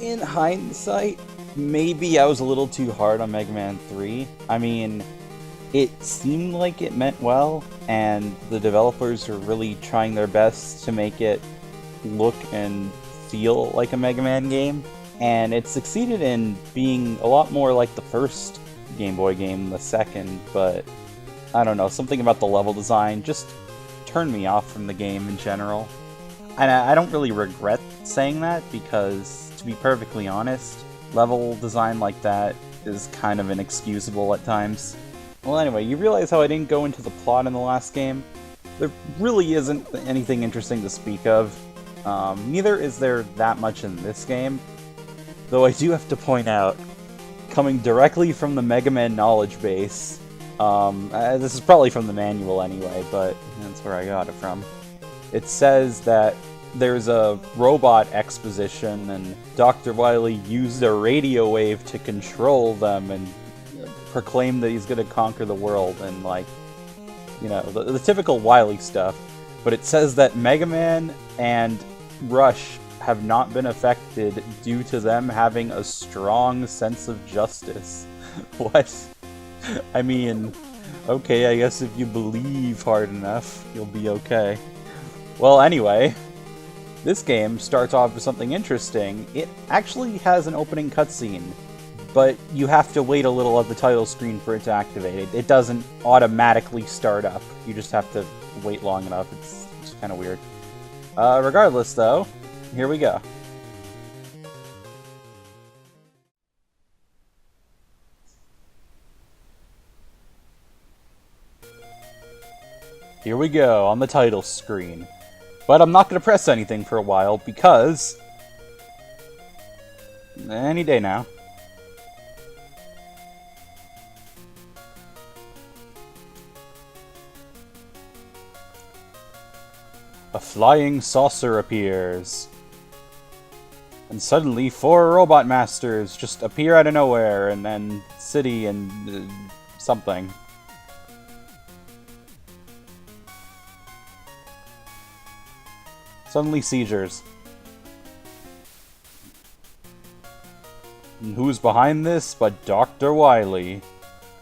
in hindsight, maybe I was a little too hard on Mega Man 3. I mean, it seemed like it meant well, and the developers are really trying their best to make it look and feel like a Mega Man game. And it succeeded in being a lot more like the first Game Boy game, the second, but I don't know, something about the level design just turned me off from the game in general. And I don't really regret saying that, because, to be perfectly honest, level design like that is kind of inexcusable at times. Well, anyway, you realize how I didn't go into the plot in the last game? There really isn't anything interesting to speak of. Neither is there that much in this game, though I do have to point out, coming directly from the Mega Man knowledge base, this is probably from the manual anyway, but that's where I got it from. It says that there's a robot exposition, and Dr. Wily used a radio wave to control them and proclaim that he's gonna conquer the world, and, like, you know, the typical Wily stuff. But it says that Mega Man and Rush have not been affected due to them having a strong sense of justice. What? I mean, okay, I guess if you believe hard enough, you'll be okay. Well, anyway, this game starts off with something interesting. It actually has an opening cutscene, but you have to wait a little at the title screen for it to activate. It doesn't automatically start up. You just have to wait long enough. It's kind of weird. Regardless, though, here we go. Here we go, on the title screen. But I'm not going to press anything for a while, because... any day now. A flying saucer appears. And suddenly 4 robot masters just appear out of nowhere, and then city and something. Suddenly seizures. And who's behind this but Dr. Wily?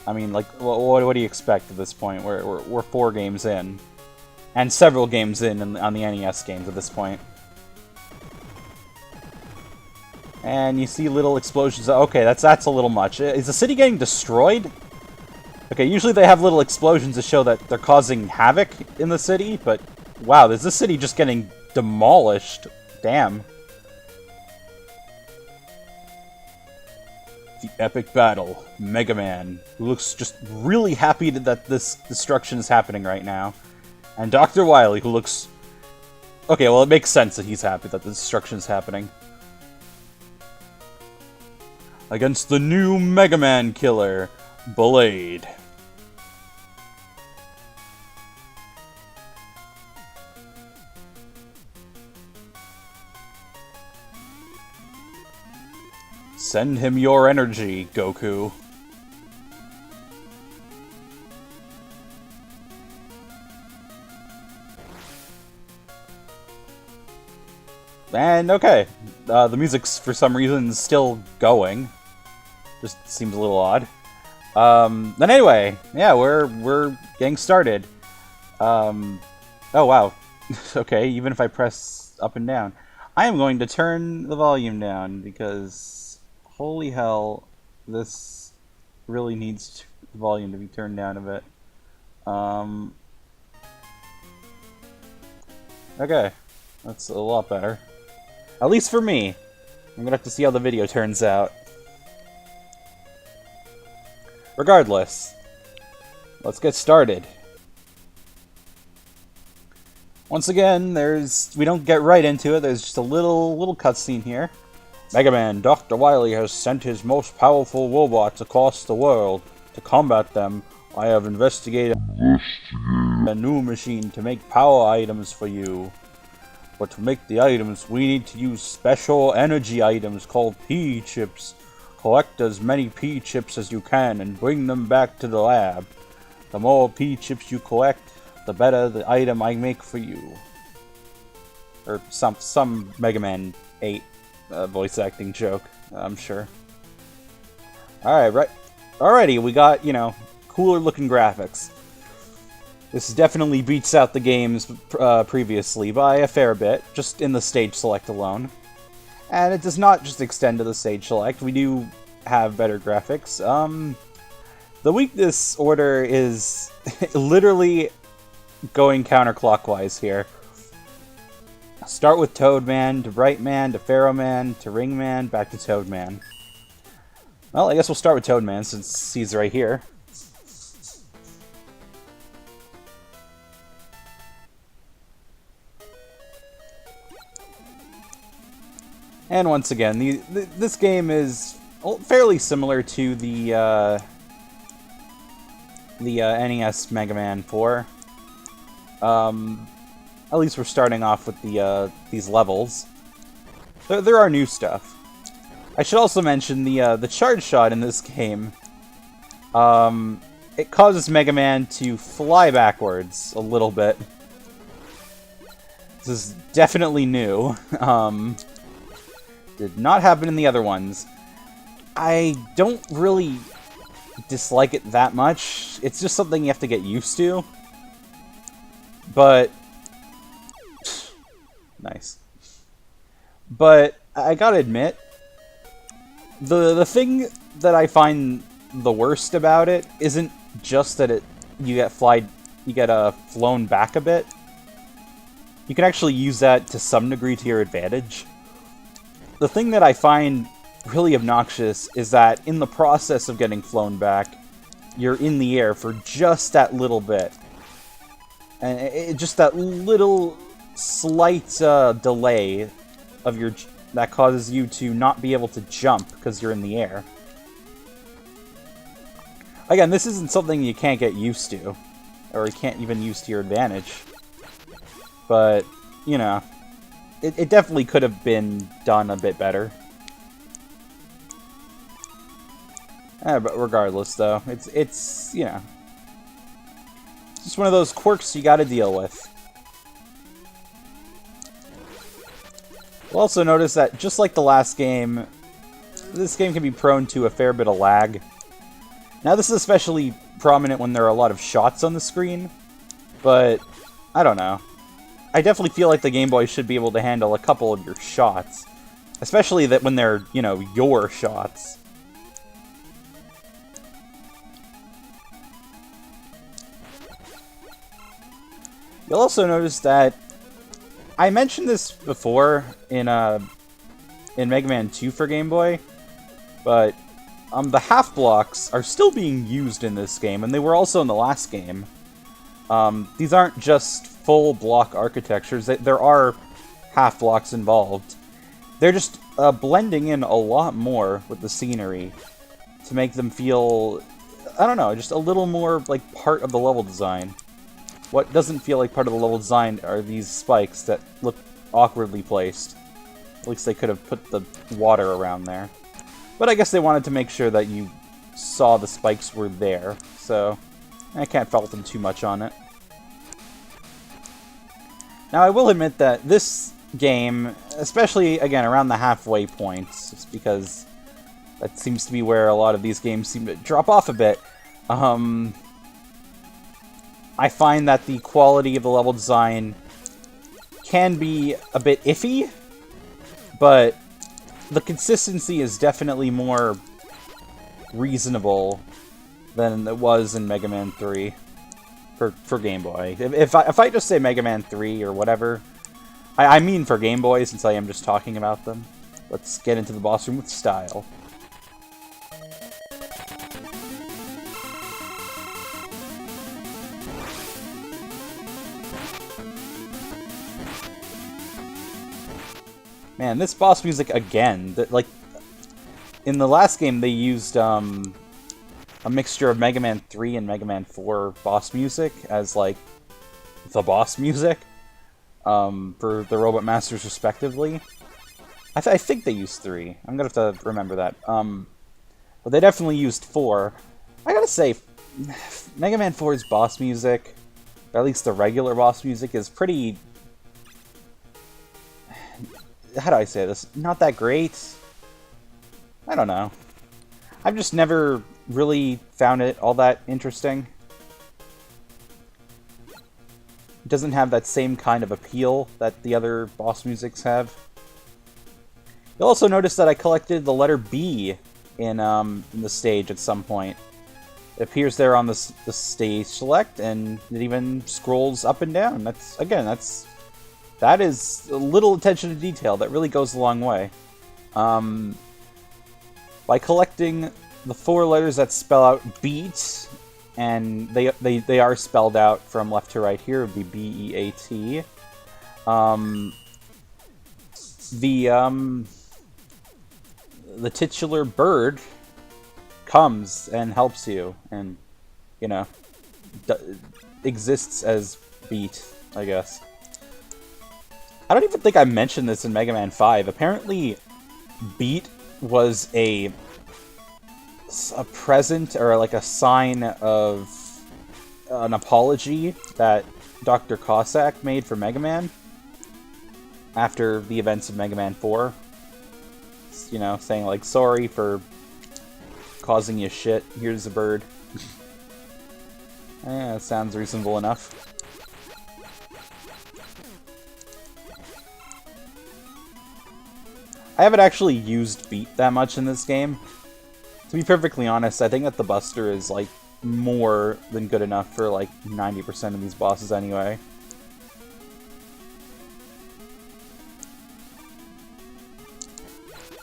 I mean, like, what do you expect at this point? We're 4 games in. And several games in on the NES games at this point. And you see little explosions. Okay, that's a little much. Is the city getting destroyed? Okay, usually they have little explosions to show that they're causing havoc in the city, but wow, is this city just getting demolished? Damn. The epic battle. Mega Man, who looks just really happy that this destruction is happening right now. And Dr. Wily, who looks... okay, well, it makes sense that he's happy that the destruction is happening. Against the new Mega Man killer, Blade. Send him your energy, Goku. And okay, the music's for some reason still going. Just seems a little odd. Then anyway, yeah, we're getting started. Oh wow. Okay, even if I press up and down, I am going to turn the volume down because holy hell, this really needs the volume to be turned down a bit. Okay, that's a lot better. At least for me. I'm gonna have to see how the video turns out. Regardless, let's get started. Once again, we don't get right into it, there's just a little cutscene here. Mega Man, Dr. Wily has sent his most powerful robots across the world. To combat them, I have investigated a new machine to make power items for you. But to make the items, we need to use special energy items called P-chips. Collect as many P-chips as you can and bring them back to the lab. The more P-chips you collect, the better the item I make for you. Or some Mega Man 8 a voice acting joke, I'm sure. Alright, alrighty, we got, you know, cooler looking graphics. This definitely beats out the games previously by a fair bit, just in the stage select alone. And it does not just extend to the stage select, we do have better graphics. The weakness order is literally going counterclockwise here. Start with Toad Man, to Bright Man, to Pharaoh Man, to Ring Man, back to Toad Man. Well, I guess we'll start with Toad Man since he's right here. And once again, this game is fairly similar to the NES Mega Man 4. At least we're starting off with these levels. There are new stuff. I should also mention the charge shot in this game. It causes Mega Man to fly backwards a little bit. This is definitely new. Did not happen in the other ones. I don't really dislike it that much. It's just something you have to get used to. But nice. But I gotta admit, the thing that I find the worst about it isn't just that you get flown back a bit. You can actually use that to some degree to your advantage. The thing that I find really obnoxious is that in the process of getting flown back, you're in the air for just that little bit. And just that little slight delay of that causes you to not be able to jump because you're in the air. Again, this isn't something you can't get used to, or you can't even use to your advantage. But, you know, it definitely could have been done a bit better. But regardless, though, it's you know, just one of those quirks you gotta deal with. You'll also notice that, just like the last game, this game can be prone to a fair bit of lag. Now, this is especially prominent when there are a lot of shots on the screen, but I don't know. I definitely feel like the Game Boy should be able to handle a couple of your shots. Especially that when they're, you know, your shots. You'll also notice that I mentioned this before in Mega Man 2 for Game Boy, but the half blocks are still being used in this game, and they were also in the last game. These aren't just full block architectures, there are half blocks involved. They're just blending in a lot more with the scenery to make them feel, I don't know, just a little more like part of the level design. What doesn't feel like part of the level design are these spikes that look awkwardly placed. At least they could have put the water around there. But I guess they wanted to make sure that you saw the spikes were there, so I can't fault them too much on it. Now, I will admit that this game, especially, again, around the halfway points, just because that seems to be where a lot of these games seem to drop off a bit, I find that the quality of the level design can be a bit iffy, but the consistency is definitely more reasonable than it was in Mega Man 3 for Game Boy. If I just say Mega Man 3 or whatever, I mean for Game Boy, since I am just talking about them. Let's get into the boss room with style. Man, this boss music again, like, in the last game they used a mixture of Mega Man 3 and Mega Man 4 boss music as, like, the boss music for the Robot Masters respectively. I think they used 3. I'm gonna have to remember that. But they definitely used 4. I gotta say, Mega Man 4's boss music, or at least the regular boss music, is pretty... how do I say this? Not that great. I don't know. I've just never really found it all that interesting. It doesn't have that same kind of appeal that the other boss musics have. You'll also notice that I collected the letter B in the stage at some point. It appears there on the stage select, and it even scrolls up and down. That is a little attention to detail that really goes a long way. By collecting the 4 letters that spell out beat, and they are spelled out from left to right here, it would be B-E-A-T. The titular bird comes and helps you, and, you know, exists as beat, I guess. I don't even think I mentioned this in Mega Man 5. Apparently, beat was a present, or like a sign of an apology that Dr. Cossack made for Mega Man after the events of Mega Man 4. You know, saying like, sorry for causing you shit, here's a bird. Yeah, that sounds reasonable enough. I haven't actually used beat that much in this game. To be perfectly honest, I think that the Buster is, like, more than good enough for, like, 90% of these bosses anyway.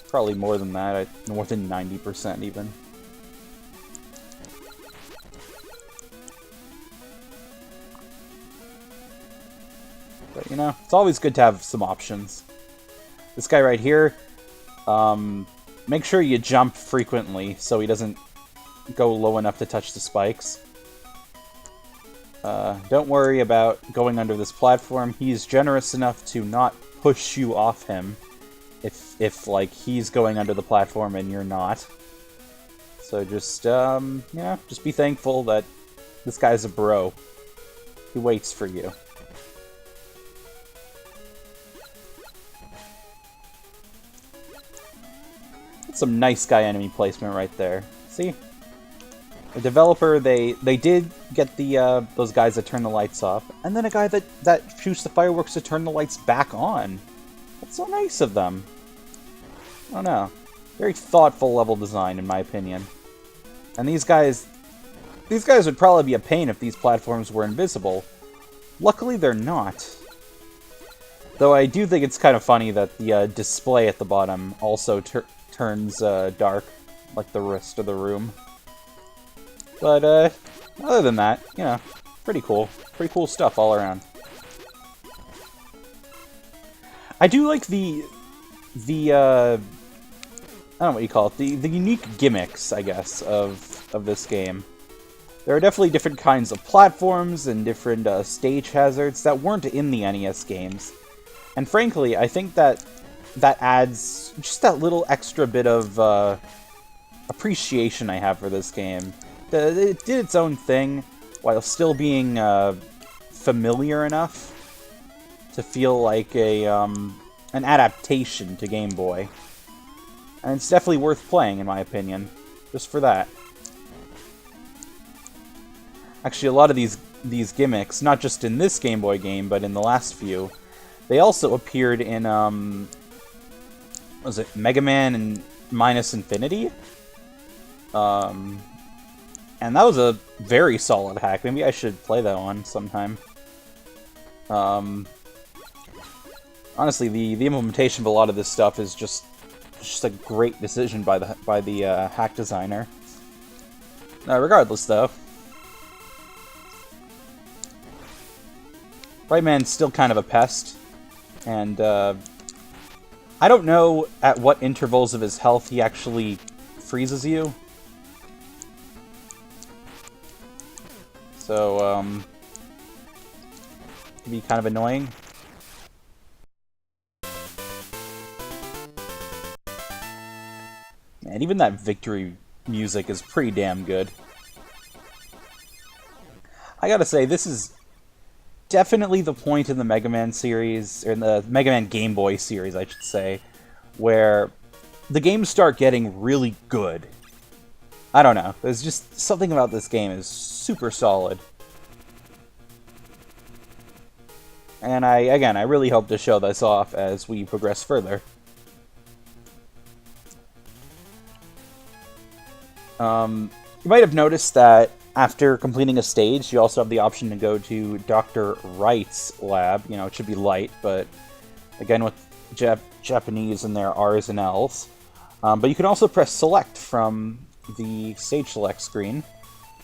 Probably more than that, more than 90% even. But, you know, it's always good to have some options. This guy right here, make sure you jump frequently so he doesn't go low enough to touch the spikes. Don't worry about going under this platform. He's generous enough to not push you off him if like, he's going under the platform and you're not. So just, yeah, just be thankful that this guy's a bro. He waits for you. Some nice guy enemy placement right there. See? The developer, they did get the those guys that turn the lights off, and then a guy that shoots the fireworks to turn the lights back on. That's so nice of them. I don't know. Very thoughtful level design, in my opinion. And these guys would probably be a pain if these platforms were invisible. Luckily, they're not. Though I do think it's kind of funny that the display at the bottom also turns dark, like the rest of the room. But, other than that, you know, pretty cool. Pretty cool stuff all around. I do like the I don't know what you call it, the unique gimmicks, I guess, of this game. There are definitely different kinds of platforms and different stage hazards that weren't in the NES games. And frankly, I think that adds just that little extra bit of appreciation I have for this game. It did its own thing, while still being familiar enough to feel like an adaptation to Game Boy. And it's definitely worth playing, in my opinion, just for that. Actually, a lot of these gimmicks, not just in this Game Boy game, but in the last few, they also appeared in, was it Mega Man and Minus Infinity? And that was a very solid hack. Maybe I should play that one sometime. Honestly, the implementation of a lot of this stuff is just a great decision by the hack designer. Regardless, though, Brightman's still kind of a pest, and I don't know at what intervals of his health he actually freezes you. So, it can be kind of annoying. And even that victory music is pretty damn good. I gotta say, this is definitely the point in the Mega Man series, or in the Mega Man Game Boy series, I should say, where the games start getting really good. I don't know. There's just something about this game is super solid. And I really hope to show this off as we progress further. You might have noticed that after completing a stage, you also have the option to go to Dr. Wright's lab. You know, it should be Light, but again, with Japanese in their R's and L's. But you can also press Select from the stage select screen.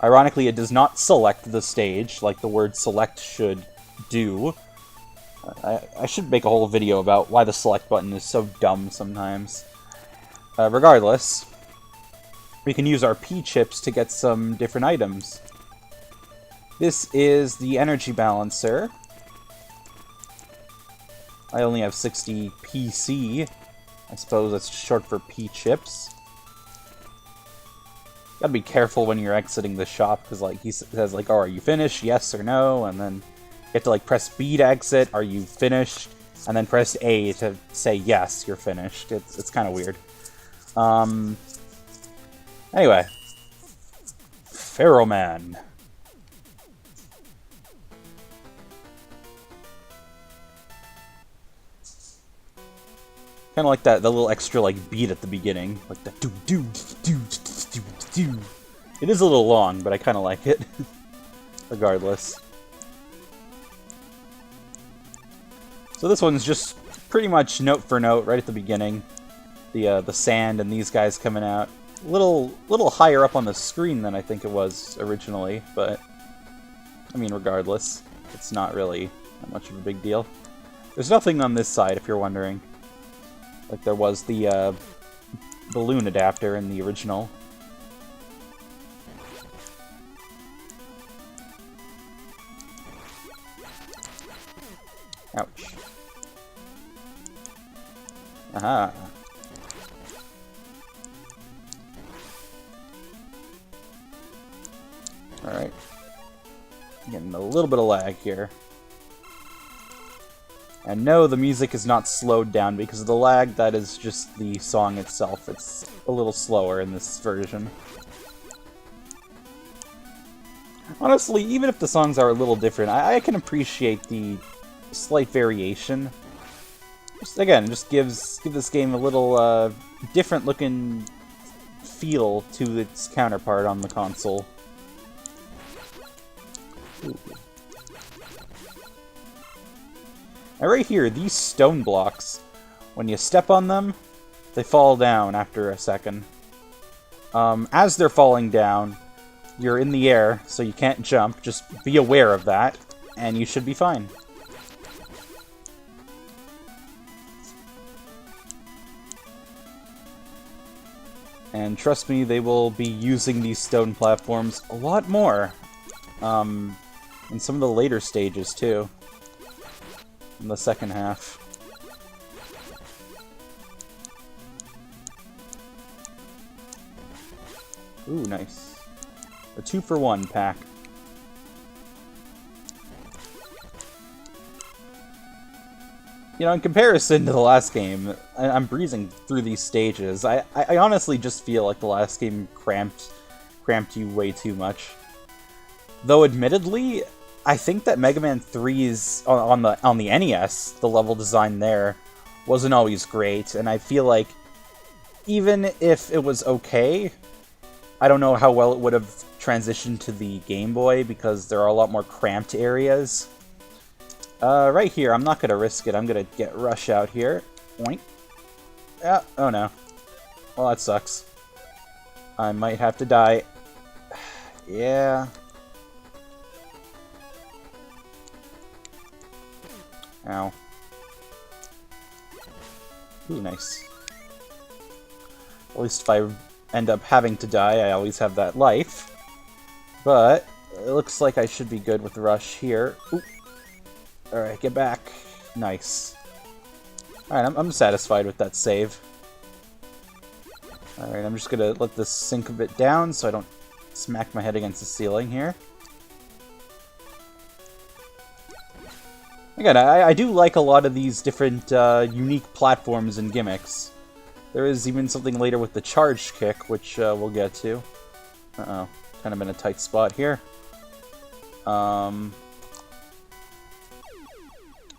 Ironically, it does not select the stage like the word select should do. I should make a whole video about why the select button is so dumb sometimes. Regardless, we can use our P-chips to get some different items. This is the energy balancer. I only have 60 PC. I suppose that's short for P-chips. Gotta be careful when you're exiting the shop, because like he says like, oh, are you finished? Yes or no? And then you have to like press B to exit, are you finished? And then press A to say yes, you're finished. It's kind of weird. Anyway. Pharaoh Man. Kind of like that, the little extra like beat at the beginning, like the do do do do do. It is a little long, but I kind of like it. Regardless. So this one's just pretty much note for note right at the beginning. The sand and these guys coming out. A little higher up on the screen than I think it was originally, but I mean, regardless, it's not really that much of a big deal. There's nothing on this side, if you're wondering. Like there was the balloon adapter in the original. Ouch. Aha. Alright. Getting a little bit of lag here. And no, the music is not slowed down because of the lag, that is just the song itself. It's a little slower in this version. Honestly, even if the songs are a little different, I can appreciate the slight variation. Again, just gives this game a little different looking feel to its counterpart on the console. Ooh. Now right here, these stone blocks, when you step on them, they fall down after a second. As they're falling down, you're in the air, so you can't jump. Just be aware of that, and you should be fine. And trust me, they will be using these stone platforms a lot more. In some of the later stages, too. In the second half. Ooh, nice. A 2-for-1 pack. You know, in comparison to the last game, I'm breezing through these stages. I honestly just feel like the last game cramped you way too much. Though, admittedly, I think that Mega Man 3's on the NES, the level design there wasn't always great, and I feel like even if it was okay, I don't know how well it would have transitioned to the Game Boy because there are a lot more cramped areas. Right here, I'm not gonna risk it. I'm gonna get Rush out here. Oink. Yeah, oh no. Well, that sucks. I might have to die. Yeah. Ow. Ooh, nice. At least if I end up having to die, I always have that life. But it looks like I should be good with Rush here. Ooh. Alright, get back. Nice. Alright, I'm satisfied with that save. Alright, I'm just gonna let this sink a bit down so I don't smack my head against the ceiling here. Again, I do like a lot of these different unique platforms and gimmicks. There is even something later with the charge kick, which we'll get to. Uh-oh. Kind of in a tight spot here. I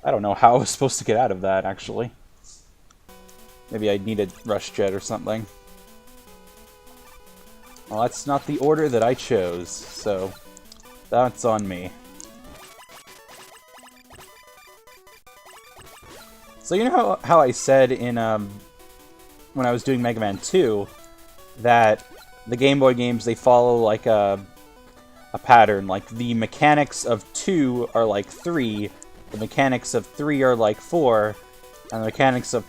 don't know how I was supposed to get out of that, actually. Maybe I needed Rush Jet or something. Well, that's not the order that I chose, so that's on me. So you know how I said in when I was doing Mega Man 2 that the Game Boy games, they follow like a pattern. Like the mechanics of 2 are like 3, the mechanics of 3 are like 4, and the mechanics of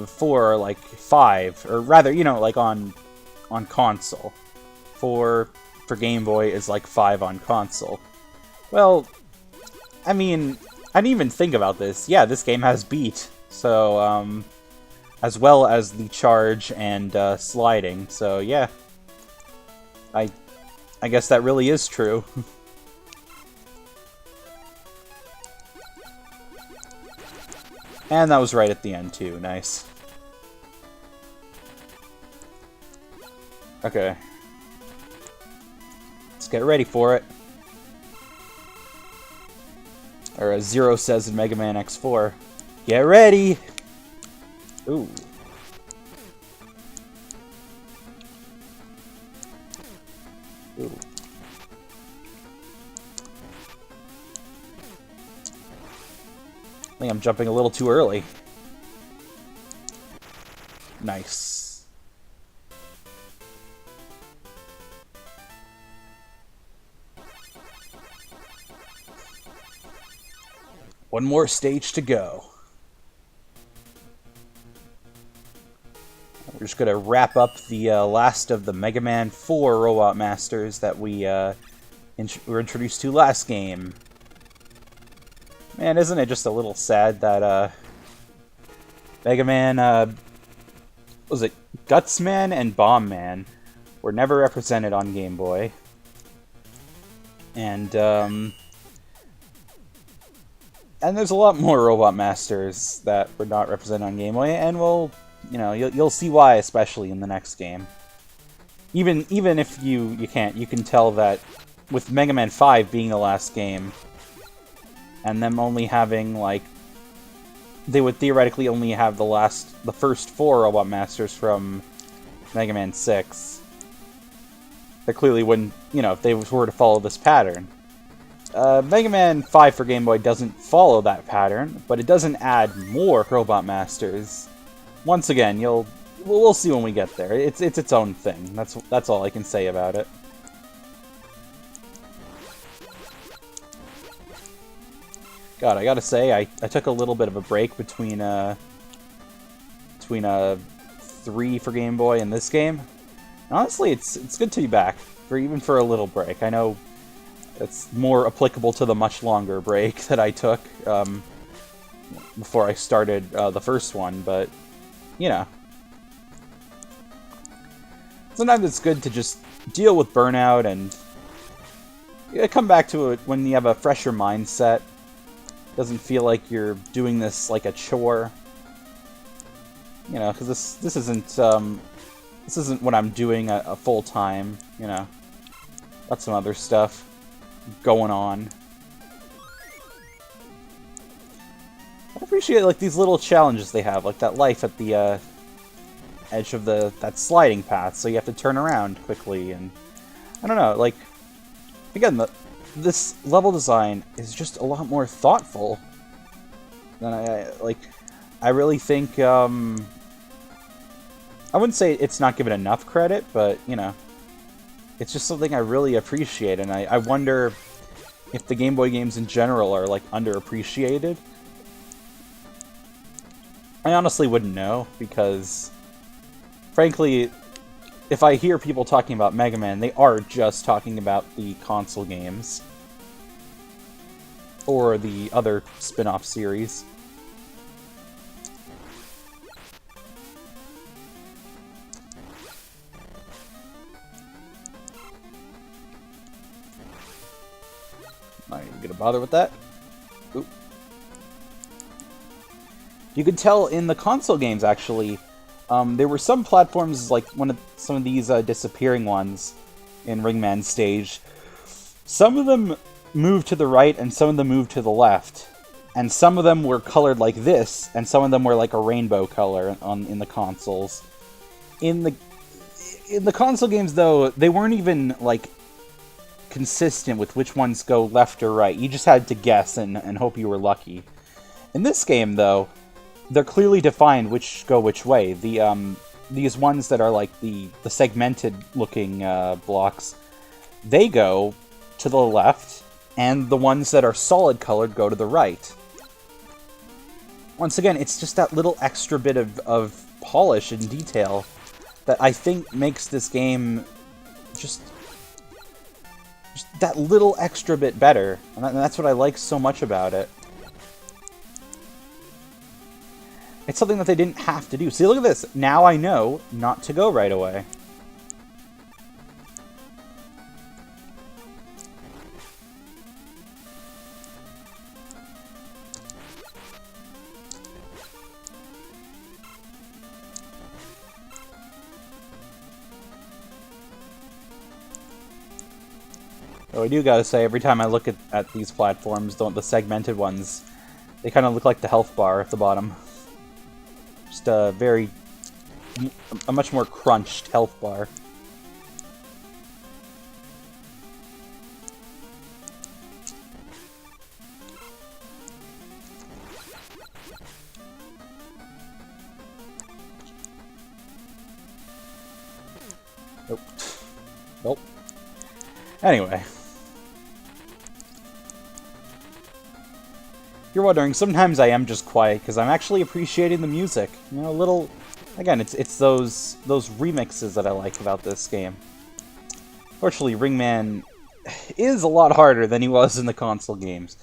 4 are like 5, or rather, you know, like on console. 4 for Game Boy is like 5 on console. Well, I mean, I didn't even think about this. Yeah, this game has beat, so as well as the charge and sliding. So yeah, I guess that really is true. And that was right at the end too. Nice. Okay. Let's get ready for it. Or as Zero says in Mega Man X4, get ready! Ooh. Ooh. I think I'm jumping a little too early. Nice. One more stage to go. We're just gonna wrap up the last of the Mega Man 4 Robot Masters that we were introduced to last game. Man, isn't it just a little sad that Mega Man, was it Guts Man and Bomb Man were never represented on Game Boy, and there's a lot more Robot Masters that were not represented on Game Boy, and we'll, you know, you'll see why, especially in the next game. Even if you can't, you can tell that with Mega Man 5 being the last game, and them only having, like, they would theoretically only have the first 4 Robot Masters from Mega Man 6. They clearly wouldn't, you know, if they were to follow this pattern. Mega Man 5 for Game Boy doesn't follow that pattern, but it doesn't add more Robot Masters. Once again, we'll see when we get there. It's its own thing. That's all I can say about it. God, I gotta say, I took a little bit of a break between 3 for Game Boy and this game. And honestly, it's good to be back, even for a little break. I know it's more applicable to the much longer break that I took before I started the first one, but you know. Sometimes it's good to just deal with burnout and come back to it when you have a fresher mindset. Doesn't feel like you're doing this like a chore. You know, because this isn't what I'm doing a full time. You know, got some other stuff going on. I appreciate like these little challenges they have, like that life at the edge of that sliding path, so you have to turn around quickly, and I don't know, like again, this level design is just a lot more thoughtful than I really think. I wouldn't say it's not given enough credit, but you know, it's just something I really appreciate, and I wonder if the Game Boy games in general are like underappreciated. I honestly wouldn't know, because frankly, if I hear people talking about Mega Man, they are just talking about the console games. Or the other spin-off series. Not even gonna bother with that. Oop. You could tell in the console games, actually, there were some platforms, like some of these disappearing ones in Ringman stage. Some of them moved to the right, and some of them moved to the left. And some of them were colored like this, and some of them were like a rainbow color in the consoles. In the console games, though, they weren't even, like, consistent with which ones go left or right. You just had to guess and hope you were lucky. In this game, though, they're clearly defined which go which way. These ones that are like the segmented-looking blocks, they go to the left, and the ones that are solid-colored go to the right. Once again, it's just that little extra bit of polish and detail that I think makes this game just that little extra bit better. And that's what I like so much about it. It's something that they didn't have to do. See, look at this. Now I know not to go right away. Though I do gotta say, every time I look at these platforms, the segmented ones, they kind of look like the health bar at the bottom. Just a much more crunched health bar. Nope. Nope. Anyway. You're wondering, sometimes I am just quiet because I'm actually appreciating the music. You know, a little... Again, it's those remixes that I like about this game. Fortunately, Ringman is a lot harder than he was in the console games.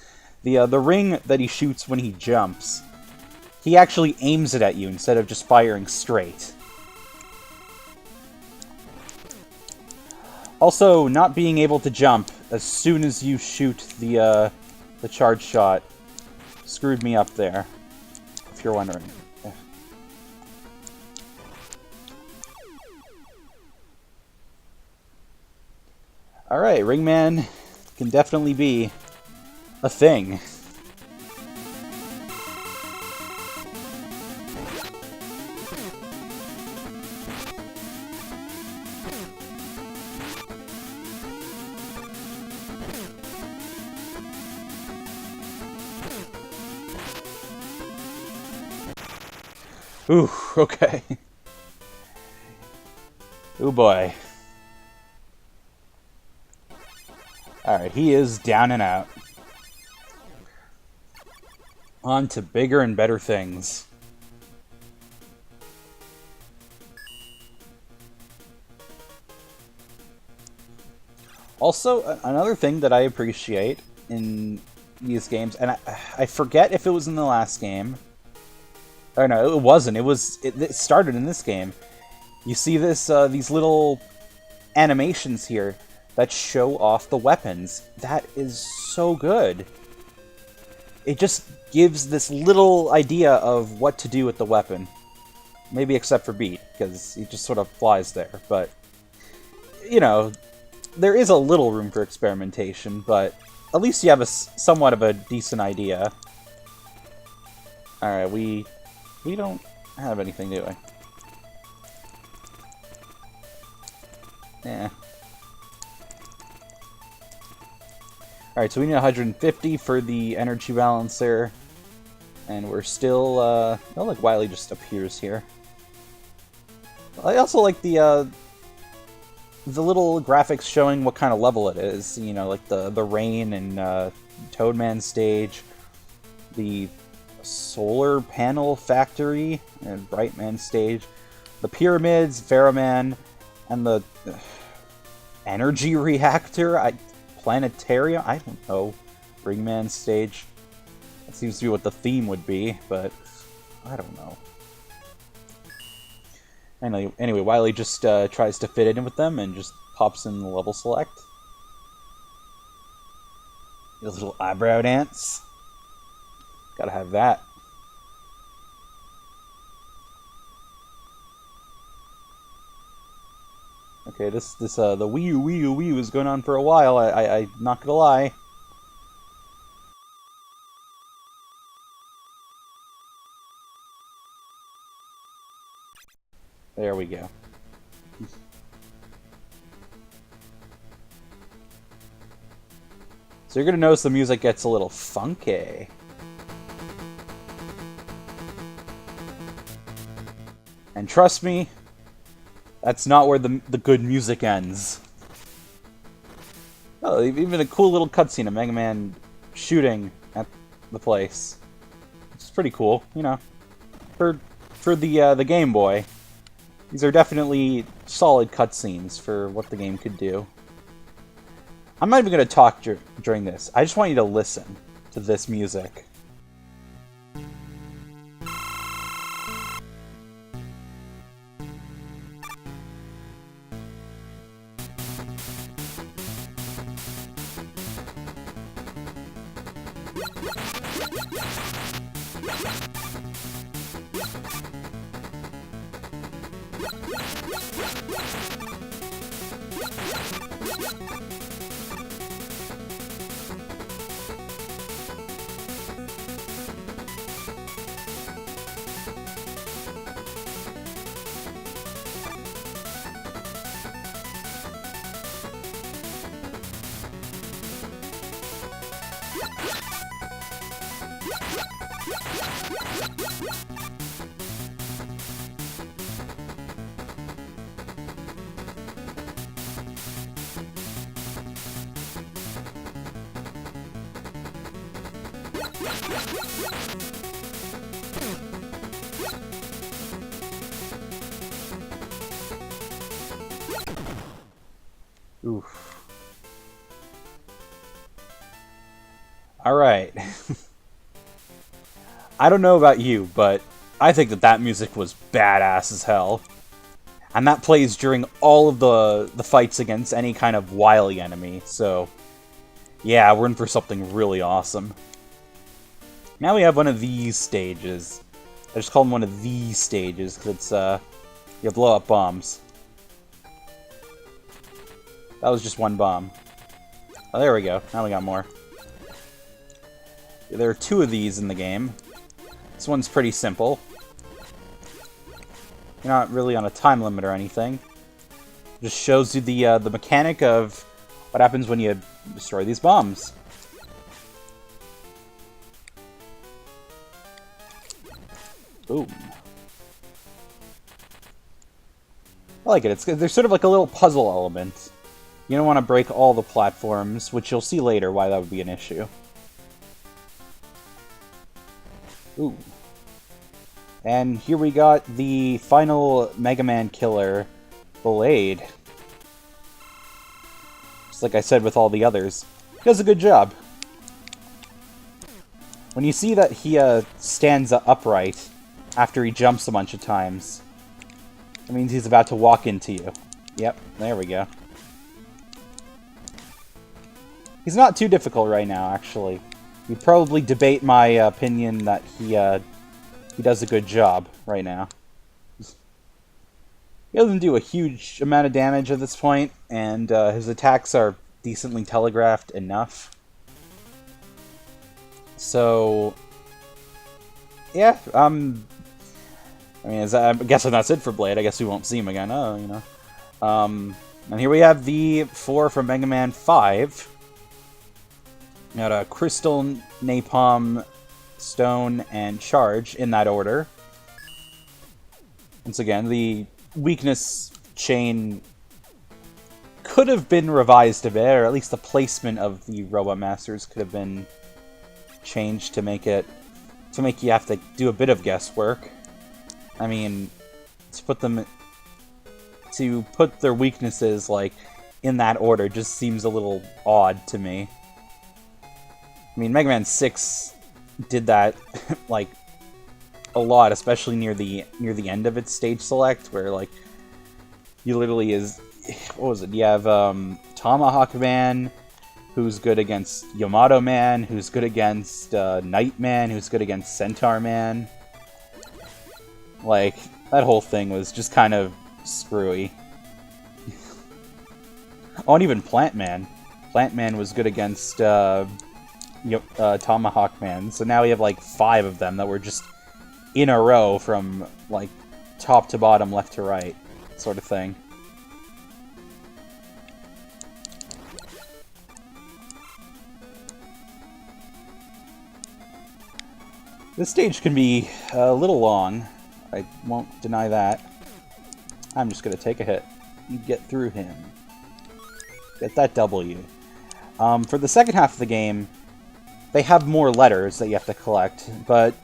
The ring that he shoots when he jumps, he actually aims it at you instead of just firing straight. Also, not being able to jump as soon as you shoot the charge shot screwed me up there, if you're wondering. Alright, Ringman can definitely be a thing. Ooh, okay. Ooh boy. Alright, he is down and out. On to bigger and better things. Also, another thing that I appreciate in these games, and I forget if it was in the last game. Or no, it wasn't. It started in this game. You see this these little animations here that show off the weapons. That is so good. It just gives this little idea of what to do with the weapon. Maybe except for Beat, because he just sort of flies there. But, you know, there is a little room for experimentation, but at least you have somewhat of a decent idea. Alright, we don't have anything, do we? Yeah. Alright, so we need 150 for the energy balancer. And we're still, oh, like Wily just appears here. I also like the little graphics showing what kind of level it is. You know, like the rain and Toadman stage. The solar panel factory and Brightman stage. The pyramids, Pharaohman, and the energy reactor. Planetarium? I don't know. Ringman stage. That seems to be what the theme would be, but I don't know. Anyway, Wily just tries to fit in with them and just pops in the level select. Those little eyebrow dance. Gotta have that. Okay, the Wii U is going on for a while. I'm not gonna lie. There we go. So you're gonna notice the music gets a little funky. And trust me, that's not where the good music ends. Oh, even a cool little cutscene of Mega Man shooting at the place. It's pretty cool, you know. For the Game Boy, these are definitely solid cutscenes for what the game could do. I'm not even going to talk during this. I just want you to listen to this music. Oof. Alright. I don't know about you, but I think that music was badass as hell. And that plays during all of the fights against any kind of wily enemy, so yeah, we're in for something really awesome. Now we have one of these stages. I just call them one of these stages, because it's, you blow up bombs. That was just one bomb. Oh, there we go. Now we got more. There are two of these in the game. This one's pretty simple. You're not really on a time limit or anything. It just shows you the mechanic of what happens when you destroy these bombs. Boom. I like it. There's sort of like a little puzzle element. You don't want to break all the platforms, which you'll see later why that would be an issue. Ooh. And here we got the final Mega Man killer, Blade. Just like I said with all the others. He does a good job. When you see that he stands upright after he jumps a bunch of times, that means he's about to walk into you. Yep, there we go. He's not too difficult right now, actually. You'd probably debate my opinion that he does a good job right now. He doesn't do a huge amount of damage at this point, and his attacks are decently telegraphed enough. So, yeah, I mean, I'm guessing that's it for Blade. I guess we won't see him again. Oh, you know. And here we have the 4 from Mega Man 5. We got a Crystal, Napalm, Stone, and Charge in that order. Once again, the weakness chain could have been revised a bit, or at least the placement of the Robot Masters could have been changed to make you have to do a bit of guesswork. I mean, to put their weaknesses like in that order just seems a little odd to me. I mean, Mega Man 6 did that like a lot, especially near the end of its stage select, where like you literally what was it? You have Tomahawk Man, who's good against Yamato Man, who's good against Knight Man, who's good against Centaur Man. Like, that whole thing was just kind of screwy. Oh, and even Plant Man. Plant Man was good against Tomahawk Man. So now we have like 5 of them that were just in a row from like top to bottom, left to right, sort of thing. This stage can be a little long. I won't deny that. I'm just going to take a hit and get through him. Get that W. For the second half of the game, they have more letters that you have to collect, but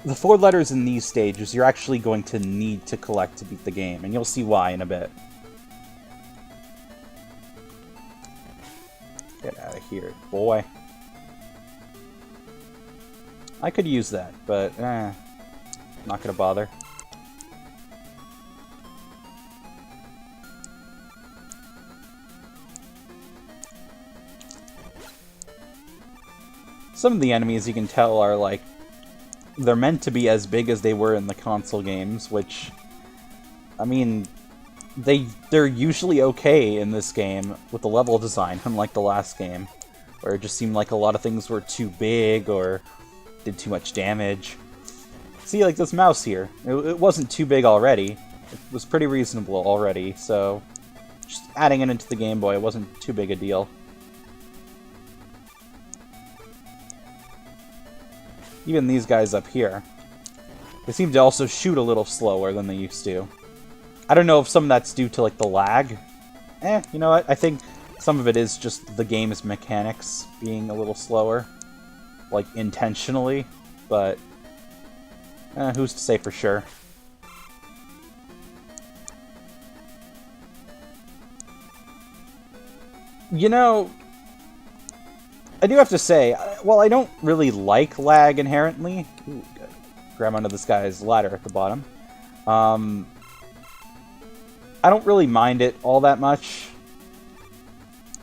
the 4 letters in these stages you're actually going to need to collect to beat the game, and you'll see why in a bit. Get out of here, boy. I could use that, but not gonna bother. Some of the enemies, you can tell, are like, they're meant to be as big as they were in the console games, which, I mean, they're usually okay in this game with the level design, unlike the last game, where it just seemed like a lot of things were too big or did too much damage. See, like this mouse here, it wasn't too big already. It was pretty reasonable already, so just adding it into the Game Boy wasn't too big a deal. Even these guys up here, they seem to also shoot a little slower than they used to. I don't know if some of that's due to like the lag. You know what? I think some of it is just the game's mechanics being a little slower. Like, intentionally, but who's to say for sure? You know, I do have to say, while I don't really like lag inherently... Ooh, grab onto this guy's ladder at the bottom. I don't really mind it all that much.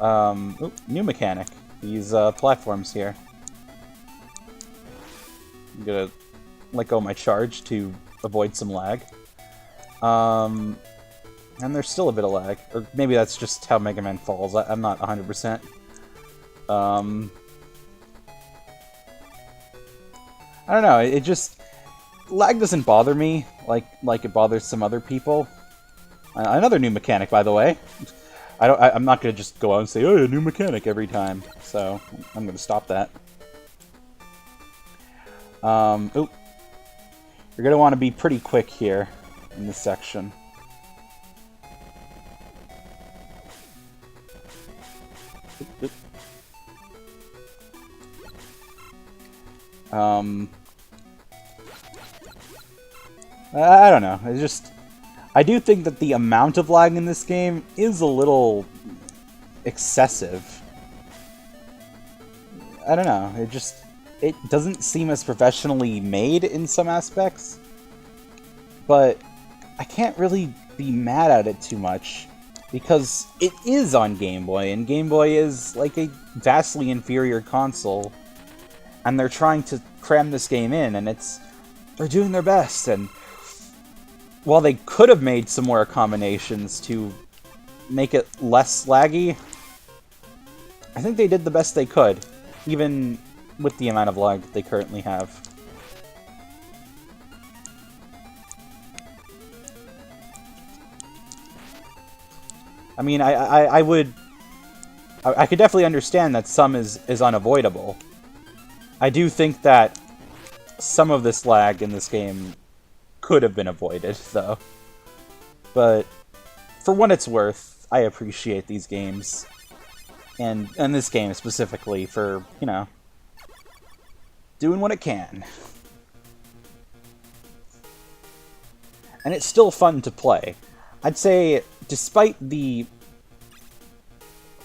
Ooh, new mechanic. These platforms here. I'm gonna let go of my charge to avoid some lag. And there's still a bit of lag. Or maybe that's just how Mega Man falls. I'm not 100%. I don't know, it just... lag doesn't bother me like it bothers some other people. Another new mechanic, by the way. I'm not gonna just go out and say, oh, a new mechanic every time. So, I'm gonna stop that. Oop. You're gonna want to be pretty quick here in this section. Oop, oop. I don't know. It's just... I do think that the amount of lag in this game is a little... excessive. I don't know. It doesn't seem as professionally made in some aspects, but I can't really be mad at it too much, because it is on Game Boy, and Game Boy is like a vastly inferior console, and they're trying to cram this game in, and they're doing their best, and while they could have made some more combinations to make it less laggy, I think they did the best they could, even with the amount of lag that they currently have. I mean, I could definitely understand that some is unavoidable. I do think that some of this lag in this game could have been avoided, though. But for what it's worth, I appreciate these games. And this game specifically for, you know, doing what it can. And it's still fun to play. I'd say, despite the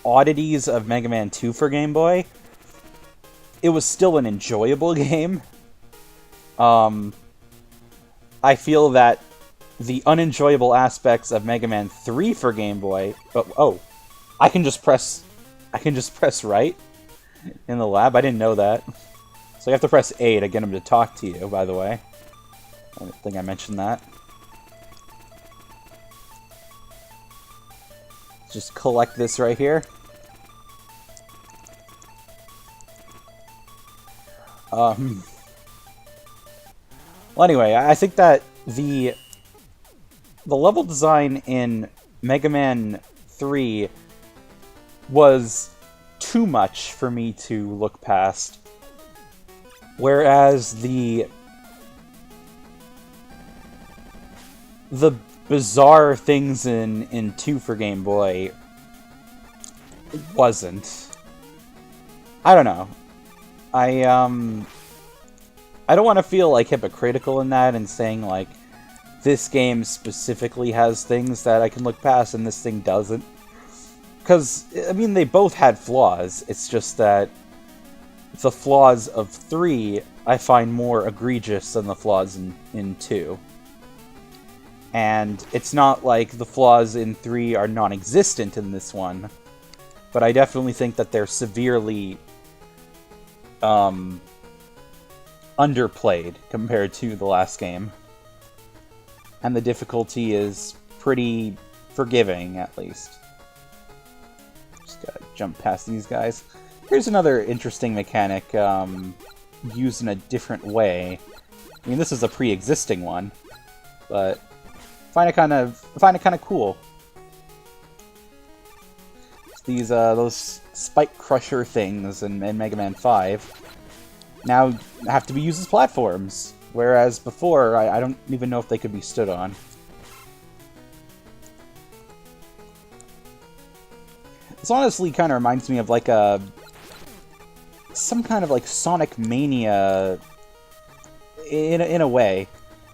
oddities of Mega Man 2 for Game Boy, it was still an enjoyable game. I feel that the unenjoyable aspects of Mega Man 3 for Game Boy... Oh, I can just press right in the lab? I didn't know that. So you have to press A to get him to talk to you, by the way. I don't think I mentioned that. Just collect this right here. Well, anyway, I think that the level design in Mega Man 3 was too much for me to look past. Whereas the bizarre things in 2 for Game Boy wasn't. I don't know. I don't want to feel like hypocritical in that and saying like this game specifically has things that I can look past and this thing doesn't. Because, I mean, they both had flaws. It's just that the flaws of 3 I find more egregious than the flaws in 2. And it's not like the flaws in 3 are non-existent in this one, but I definitely think that they're severely underplayed compared to the last game. And the difficulty is pretty forgiving, at least. Just gotta jump past these guys. Here's another interesting mechanic used in a different way. I mean, this is a pre-existing one, but I find it kind of cool. These those Spike Crusher things in Mega Man 5 now have to be used as platforms, whereas before I don't even know if they could be stood on. This honestly kind of reminds me of like some kind of like Sonic Mania in a way.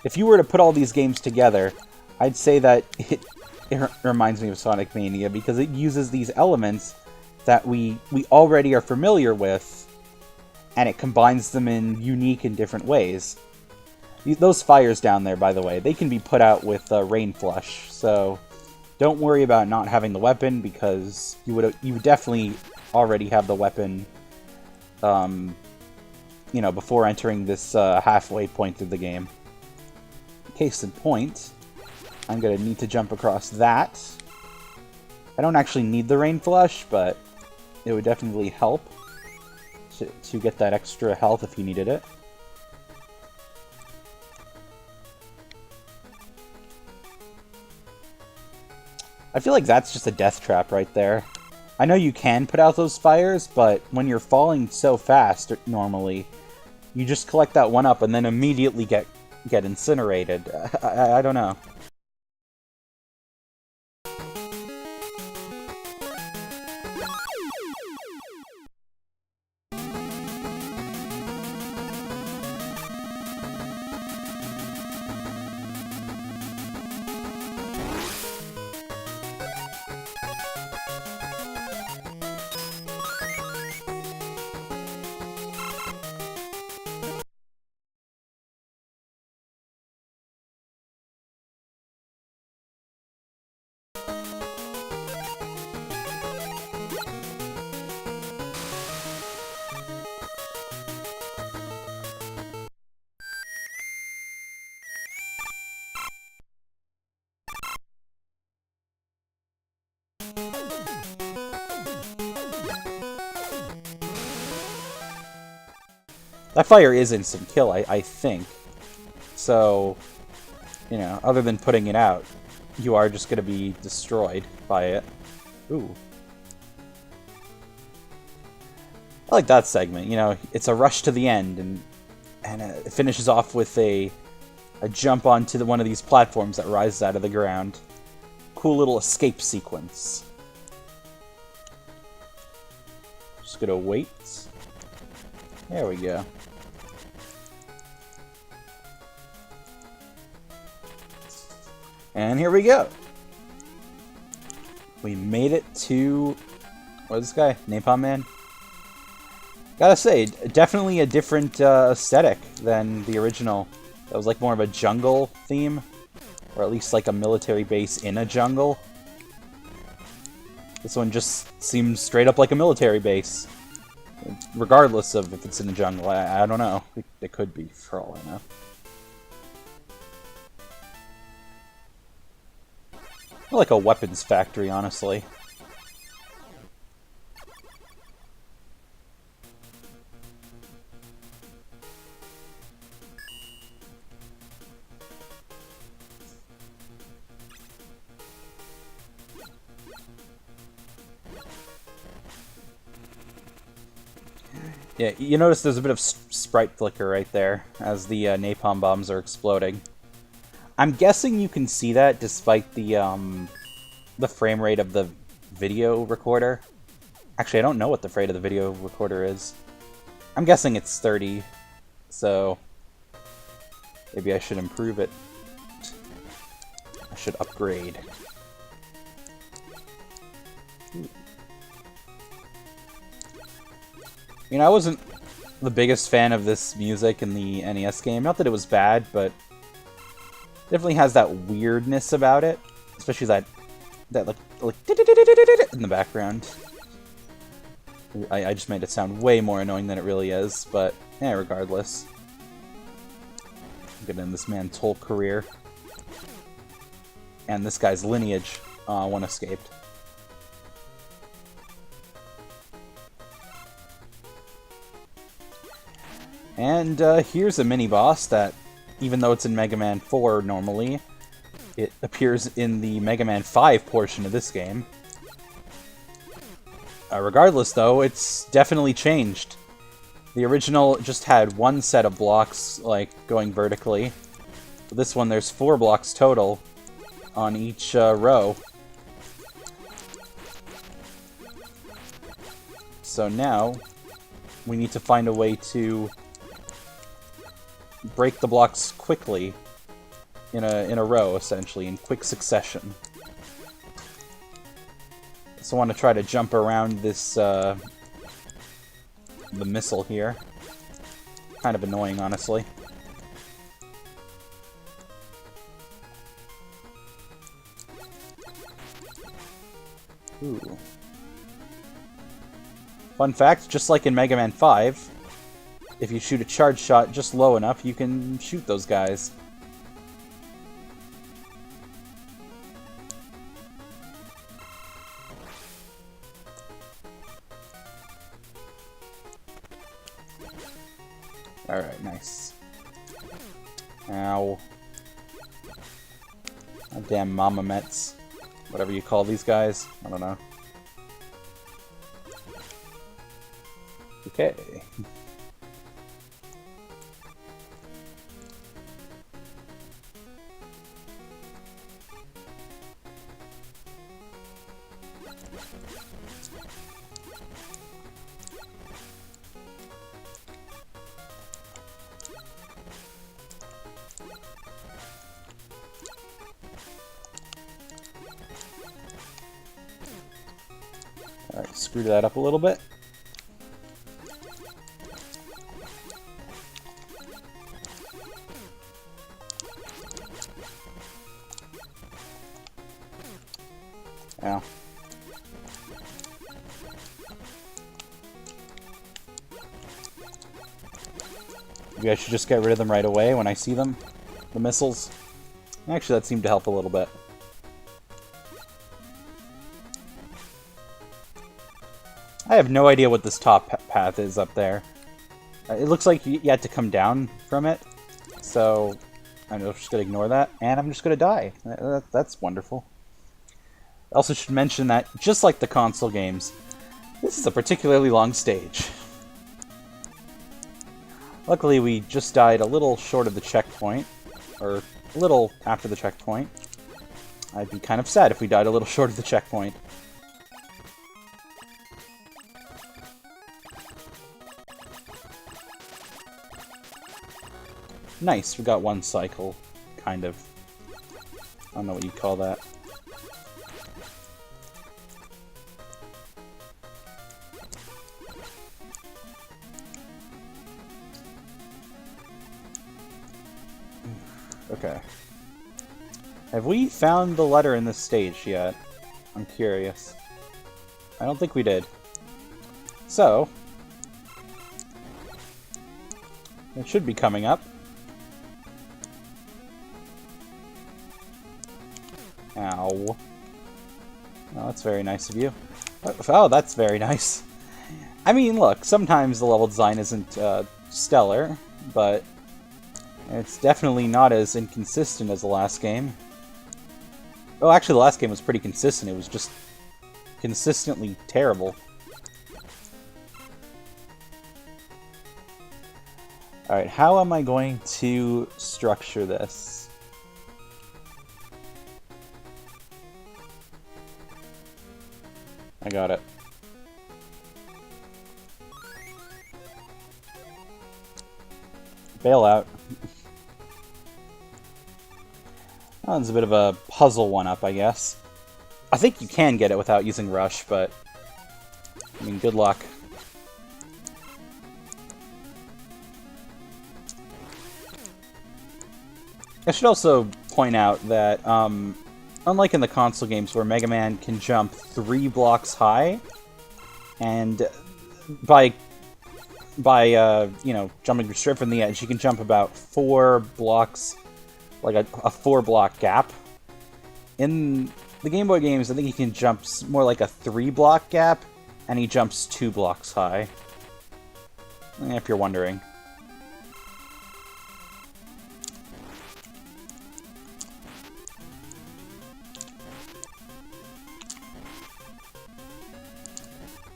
If you were to put all these games together, I'd say that it reminds me of Sonic Mania because it uses these elements that we already are familiar with, and it combines them in unique and different ways. Those fires down there, by the way, they can be put out with Rain Flush, so don't worry about not having the weapon because you would definitely already have the weapon, you know, before entering this halfway point of the game. Case in point, I'm gonna need to jump across that. I don't actually need the Rain Flush, but it would definitely help to get that extra health if you needed it. I feel like that's just a death trap right there. I know you can put out those fires, but when you're falling so fast, normally, you just collect that one up and then immediately get incinerated. I don't know. That fire is instant kill, I think. So, you know, other than putting it out, you are just going to be destroyed by it. Ooh. I like that segment, you know, it's a rush to the end, and it finishes off with a jump onto one of these platforms that rises out of the ground. Cool little escape sequence. Just gonna wait. There we go. And here we go. We made it to... what is this guy? Napalm Man? Gotta say, definitely a different aesthetic than the original. That was like more of a jungle theme. Or at least like a military base in a jungle. This one just seems straight up like a military base. Regardless of if it's in the jungle. I don't know. It could be, for all I know. Like a weapons factory, honestly. Yeah, you notice there's a bit of sprite flicker right there as the napalm bombs are exploding. I'm guessing you can see that despite the frame rate of the video recorder. Actually, I don't know what the frame rate of the video recorder is. I'm guessing it's 30, so maybe I should improve it. I should upgrade. You know, I wasn't the biggest fan of this music in the NES game. Not that it was bad, but it definitely has that weirdness about it, especially that like in the background. I just made it sound way more annoying than it really is, but yeah, regardless. Getting in this man's whole career. And this guy's lineage, one escaped. And here's a mini-boss that, even though it's in Mega Man 4 normally, it appears in the Mega Man 5 portion of this game. Regardless, though, it's definitely changed. The original just had one set of blocks, like, going vertically. This one, there's 4 blocks total on each row. So now, we need to find a way to break the blocks quickly in a row, essentially, in quick succession. So I want to try to jump around this, the missile here. Kind of annoying, honestly. Ooh. Fun fact, just like in Mega Man 5, if you shoot a charge shot just low enough, you can shoot those guys. Alright, nice. Ow. Oh, damn Mama Mets. Whatever you call these guys. I don't know. Okay. Alright, screw that up a little bit. Ow. Maybe I should just get rid of them right away when I see them. The missiles. Actually, that seemed to help a little bit. I have no idea what this top path is up there. It looks like you had to come down from it, so I'm just going to ignore that, and I'm just going to die. That's wonderful. I also should mention that, just like the console games, this is a particularly long stage. Luckily, we just died a little short of the checkpoint, or a little after the checkpoint. I'd be kind of sad if we died a little short of the checkpoint. Nice, we got one cycle, kind of. I don't know what you call that. Okay. Have we found the letter in this stage yet? I'm curious. I don't think we did. So, it should be coming up. Ow. Oh, that's very nice of you. Oh, that's very nice. I mean, look, sometimes the level design isn't stellar, but it's definitely not as inconsistent as the last game. Oh, actually, the last game was pretty consistent. It was just consistently terrible. Alright, how am I going to structure this? I got it. Bailout. Well, it's a bit of a puzzle one-up, I guess. I think you can get it without using Rush, but... I mean, good luck. I should also point out that, unlike in the console games where Mega Man can jump 3 blocks high, and by you know, jumping straight from the edge, you can jump about 4 blocks, like a 4-block gap. In the Game Boy games, I think he can jump more like a 3-block gap, and he jumps 2 blocks high. If you're wondering.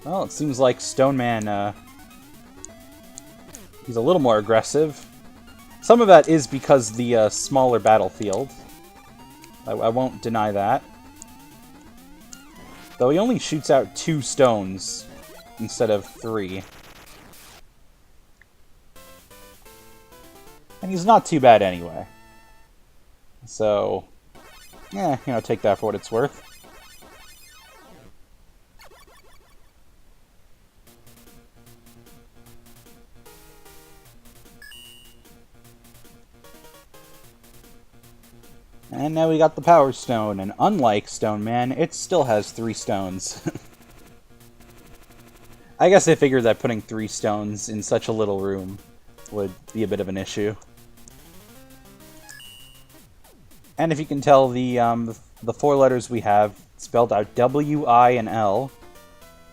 Well, it seems like Stone Man, he's a little more aggressive. Some of that is because the smaller battlefield. I won't deny that. Though he only shoots out 2 stones instead of 3. And he's not too bad anyway. So, yeah, you know, take that for what it's worth. And now we got the Power Stone, and unlike Stone Man, it still has 3 stones. I guess I figured that putting 3 stones in such a little room would be a bit of an issue. And if you can tell, the 4 letters we have spelled out W, I, and L.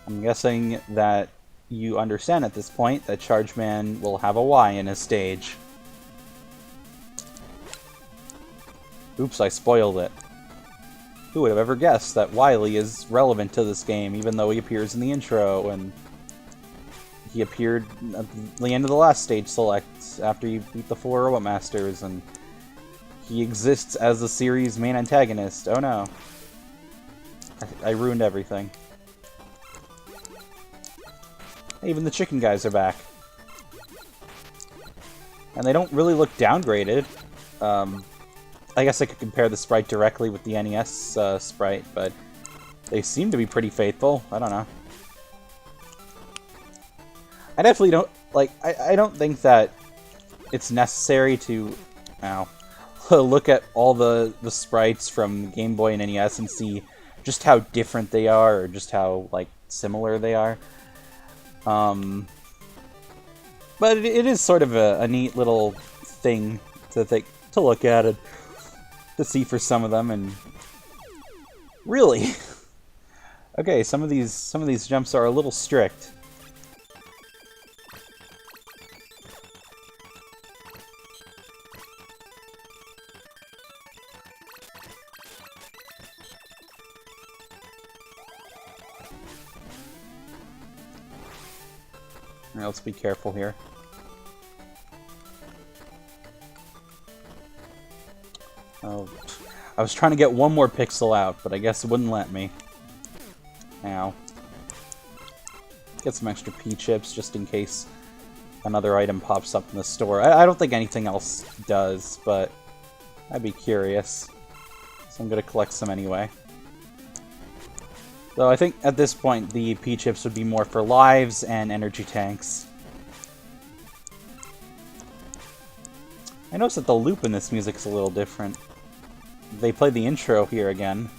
I'm guessing that you understand at this point that Charge Man will have a Y in his stage. Oops, I spoiled it. Who would have ever guessed that Wily is relevant to this game, even though he appears in the intro, and he appeared at the end of the last stage select after you beat the 4 Robot Masters, and he exists as the series' main antagonist. Oh no. I ruined everything. Even the chicken guys are back. And they don't really look downgraded. I guess I could compare the sprite directly with the NES sprite, but they seem to be pretty faithful. I don't know. I definitely don't, like, I don't think that it's necessary to, look at all the sprites from Game Boy and NES and see just how different they are, or just how, like, similar they are. But it is sort of a neat little thing to look at and to see for some of them, and really, okay, some of these jumps are a little strict. All right, let's be careful here. Oh, I was trying to get one more pixel out, but I guess it wouldn't let me. Ow. Get some extra P-chips just in case another item pops up in the store. I don't think anything else does, but I'd be curious. So I'm gonna collect some anyway. So I think at this point the P-chips would be more for lives and energy tanks. I noticed that the loop in this music is a little different. They play the intro here again.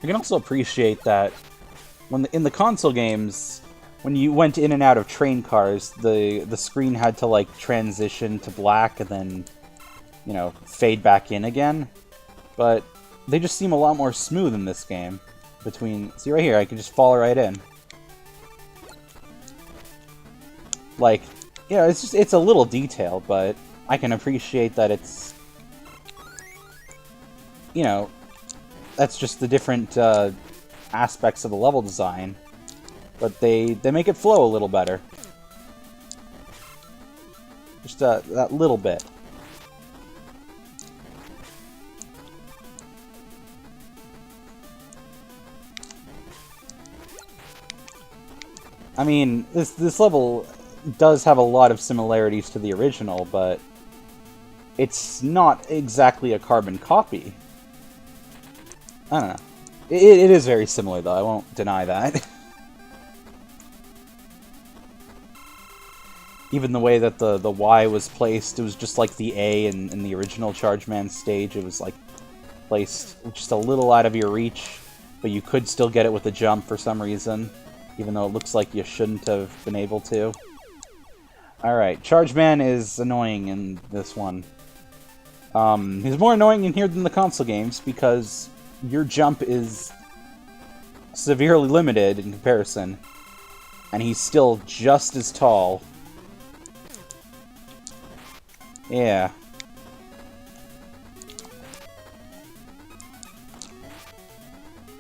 I can also appreciate that in the console games, when you went in and out of train cars, the screen had to like transition to black and then, you know, fade back in again. But they just seem a lot more smooth in this game. See right here, I can just fall right in. Like, yeah, it's a little detail, but I can appreciate that it's, you know, that's just the different aspects of the level design. but they make it flow a little better. Just that little bit. I mean, this level does have a lot of similarities to the original, but it's not exactly a carbon copy. I don't know. It is very similar, though. I won't deny that. Even the way that the Y was placed, it was just like the A in the original Chargeman stage. It was like placed just a little out of your reach, but you could still get it with a jump for some reason, even though it looks like you shouldn't have been able to. Alright, Chargeman is annoying in this one. He's more annoying in here than the console games, because your jump is severely limited in comparison, and he's still just as tall. Yeah.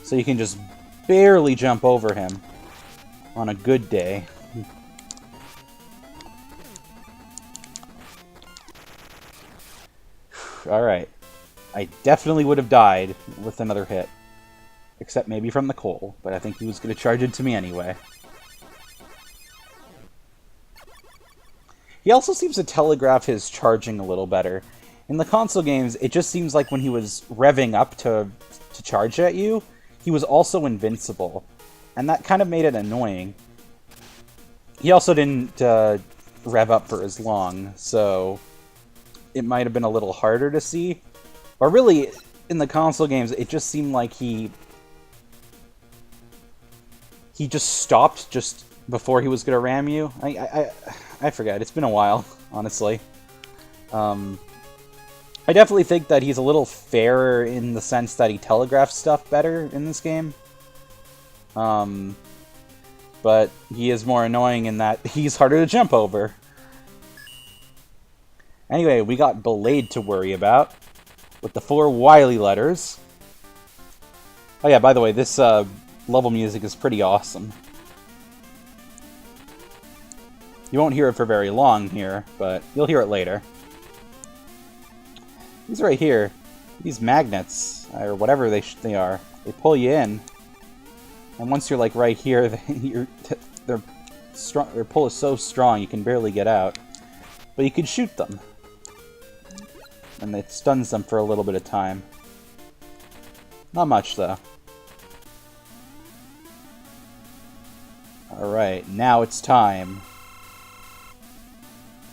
So you can just barely jump over him on a good day. Alright. I definitely would have died with another hit. Except maybe from the coal, but I think he was going to charge into me anyway. He also seems to telegraph his charging a little better. In the console games, it just seems like when he was revving up to charge at you, he was also invincible. And that kind of made it annoying. He also didn't rev up for as long, so it might have been a little harder to see. Or really, in the console games, it just seemed like he just stopped just before he was going to ram you. I forget. It's been a while, honestly. I definitely think that he's a little fairer in the sense that he telegraphs stuff better in this game. But he is more annoying in that he's harder to jump over. Anyway, we got Belade to worry about, with the 4 Wily letters. Oh yeah, by the way, this level music is pretty awesome. You won't hear it for very long here, but you'll hear it later. These right here, these magnets, or whatever they are, they pull you in. And once you're like right here, their pull is so strong you can barely get out. But you can shoot them. And it stuns them for a little bit of time. Not much, though. Alright, now it's time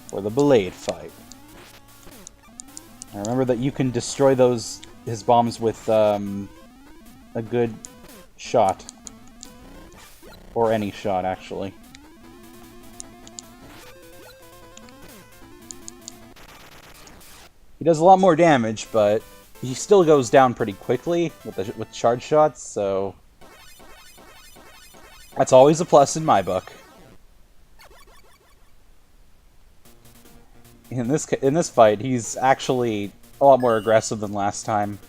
for the Belade fight. Now remember that you can destroy his bombs with a good shot. Or any shot, actually. He does a lot more damage, but he still goes down pretty quickly with charge shots, so that's always a plus in my book. In this fight, he's actually a lot more aggressive than last time.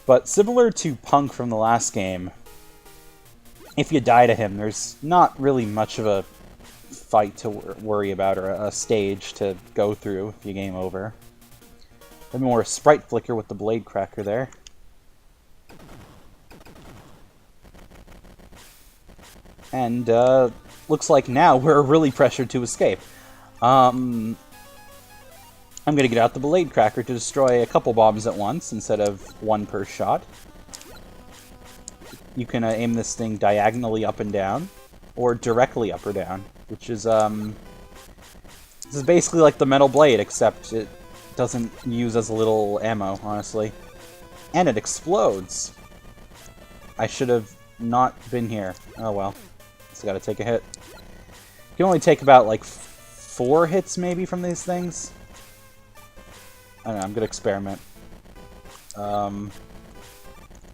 But similar to Punk from the last game, if you die to him, there's not really much of a fight to worry about, or a stage to go through if you game over. A bit more sprite flicker with the blade cracker there. And looks like now we're really pressured to escape. I'm going to get out the blade cracker to destroy a couple bombs at once instead of one per shot. You can aim this thing diagonally up and down, or directly up or down, which is this is basically like the metal blade, except it doesn't use as little ammo, honestly. And it explodes! I should have not been here. Oh well. Just gotta take a hit. You can only take about, like, 4 hits, maybe, from these things. I don't know, I'm gonna experiment. How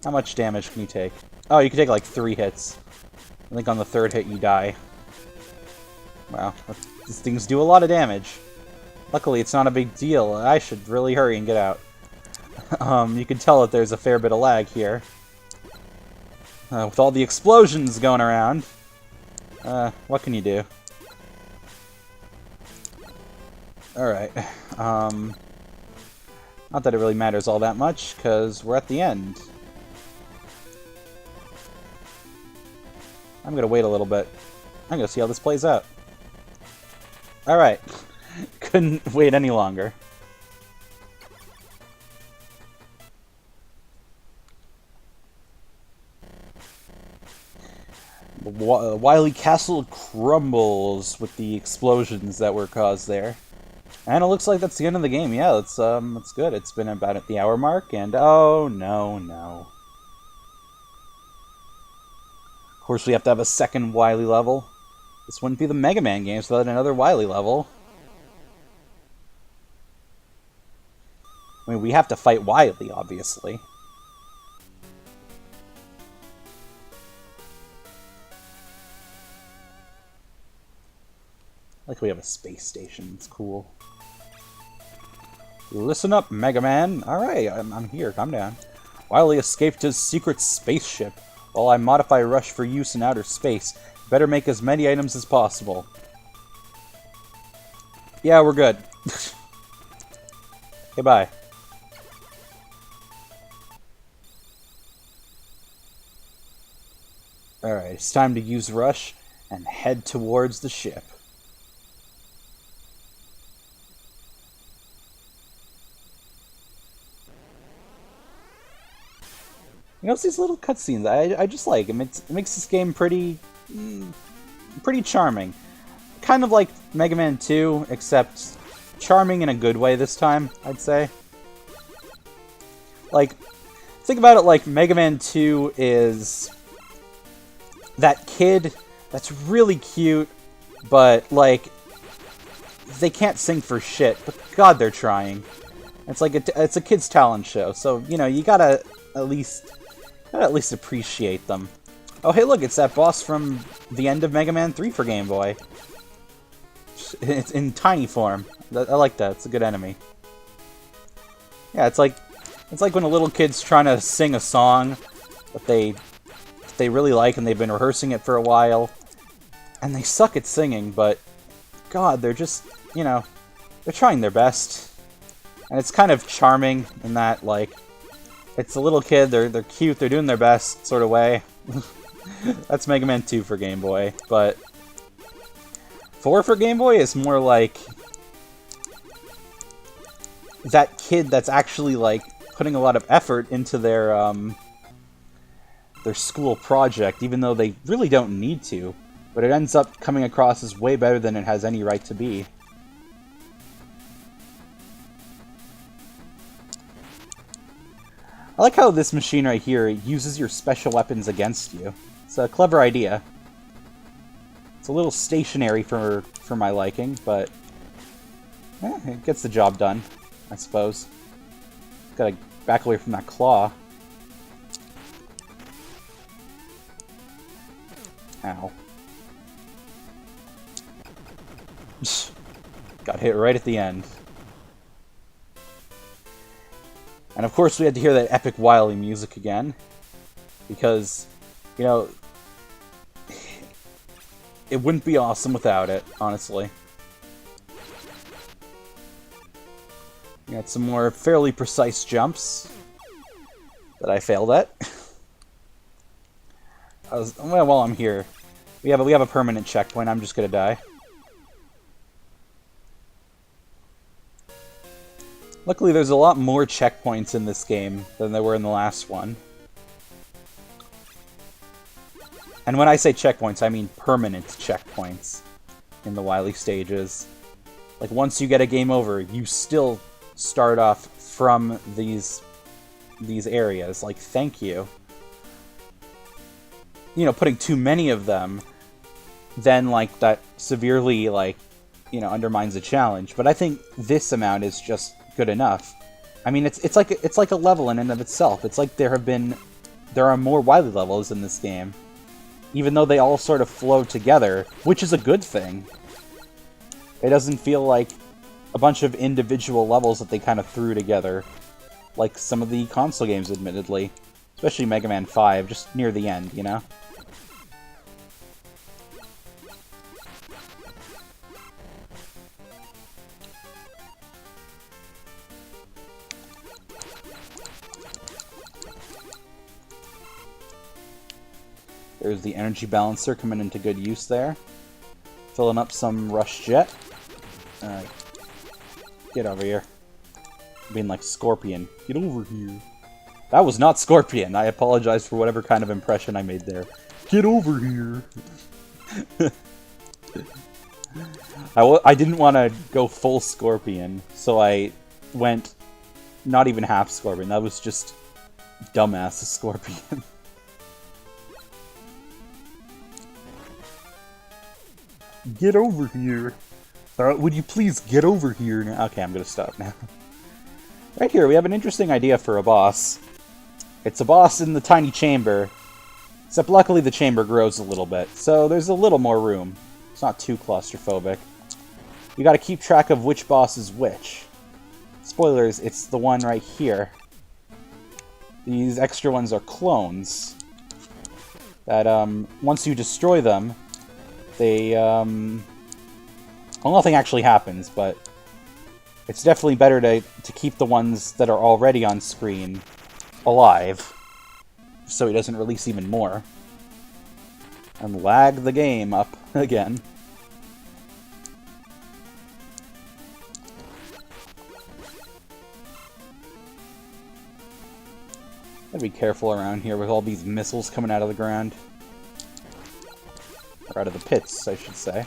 much damage can you take? Oh, you can take, like, 3 hits. I think on the 3rd hit you die. Wow, these things do a lot of damage. Luckily, it's not a big deal. I should really hurry and get out. You can tell that there's a fair bit of lag here. With all the explosions going around. What can you do? Alright, not that it really matters all that much, because we're at the end. I'm gonna wait a little bit. I'm gonna see how this plays out. Alright. Couldn't wait any longer. The Wily Castle crumbles with the explosions that were caused there. And it looks like that's the end of the game. Yeah, that's good. It's been about at the hour mark, and oh no, no. Of course, we have to have a second Wily level. This wouldn't be the Mega Man games without another Wily level. I mean, we have to fight Wily, obviously. Like we have a space station. It's cool. Listen up, Mega Man. Alright, I'm here. Calm down. Wily escaped his secret spaceship. While I modify Rush for use in outer space, better make as many items as possible. Yeah, we're good. Okay, bye. Alright, it's time to use Rush and head towards the ship. You know, it's these little cutscenes I just like. It makes this game pretty charming. Kind of like Mega Man 2, except charming in a good way this time, I'd say. Like, think about it like Mega Man 2 is that kid that's really cute, but, like, they can't sing for shit, but God, they're trying. It's like it's a kid's talent show, so, you know, you gotta at least appreciate them. Oh, hey, look, it's that boss from the end of Mega Man 3 for Game Boy. It's in tiny form. I like that. It's a good enemy. Yeah, it's like when a little kid's trying to sing a song that they really like and they've been rehearsing it for a while, and they suck at singing, but God, they're just, you know, they're trying their best. And it's kind of charming in that, like, it's a little kid, they're cute, they're doing their best sort of way. That's Mega Man 2 for Game Boy, but 4 for Game Boy is more like that kid that's actually, like, putting a lot of effort into their school project, even though they really don't need to, but it ends up coming across as way better than it has any right to be. I like how this machine right here uses your special weapons against you. It's a clever idea. It's a little stationary for my liking, but it gets the job done, I suppose. Gotta back away from that claw. Ow. Got hit right at the end. And of course we had to hear that epic Wily music again, because, you know, it wouldn't be awesome without it, honestly. We got some more fairly precise jumps that I failed at. Well, while I'm here, we have a permanent checkpoint. I'm just gonna die. Luckily, there's a lot more checkpoints in this game than there were in the last one. And when I say checkpoints, I mean permanent checkpoints in the Wily stages. Like, once you get a game over, you still start off from these areas. Like, thank you. You know, putting too many of them, then, like, that severely, like, you know, undermines the challenge. But I think this amount is just good enough. I mean, it's like a level in and of itself. It's like there are more Wily levels in this game, even though they all sort of flow together, which is a good thing. It doesn't feel like a bunch of individual levels that they kind of threw together, like some of the console games, admittedly, especially Mega Man 5, just near the end, you know. There's the energy balancer coming into good use there. Filling up some rush jet. Alright. Get over here. Being like Scorpion. Get over here. That was not Scorpion. I apologize for whatever kind of impression I made there. Get over here. I didn't want to go full Scorpion, so I went not even half Scorpion. That was just dumbass Scorpion. Get over here. Would you please get over here now? Okay, I'm gonna stop now. Right here, we have an interesting idea for a boss. It's a boss in the tiny chamber, except luckily the chamber grows a little bit, so there's a little more room. It's not too claustrophobic. You gotta keep track of which boss is which. Spoilers, it's the one right here. These extra ones are clones. That, once you destroy them, they, well, nothing actually happens, but it's definitely better to keep the ones that are already on screen alive, so he doesn't release even more. And lag the game up again. Gotta be careful around here with all these missiles coming out of the ground. Or out of the pits, I should say.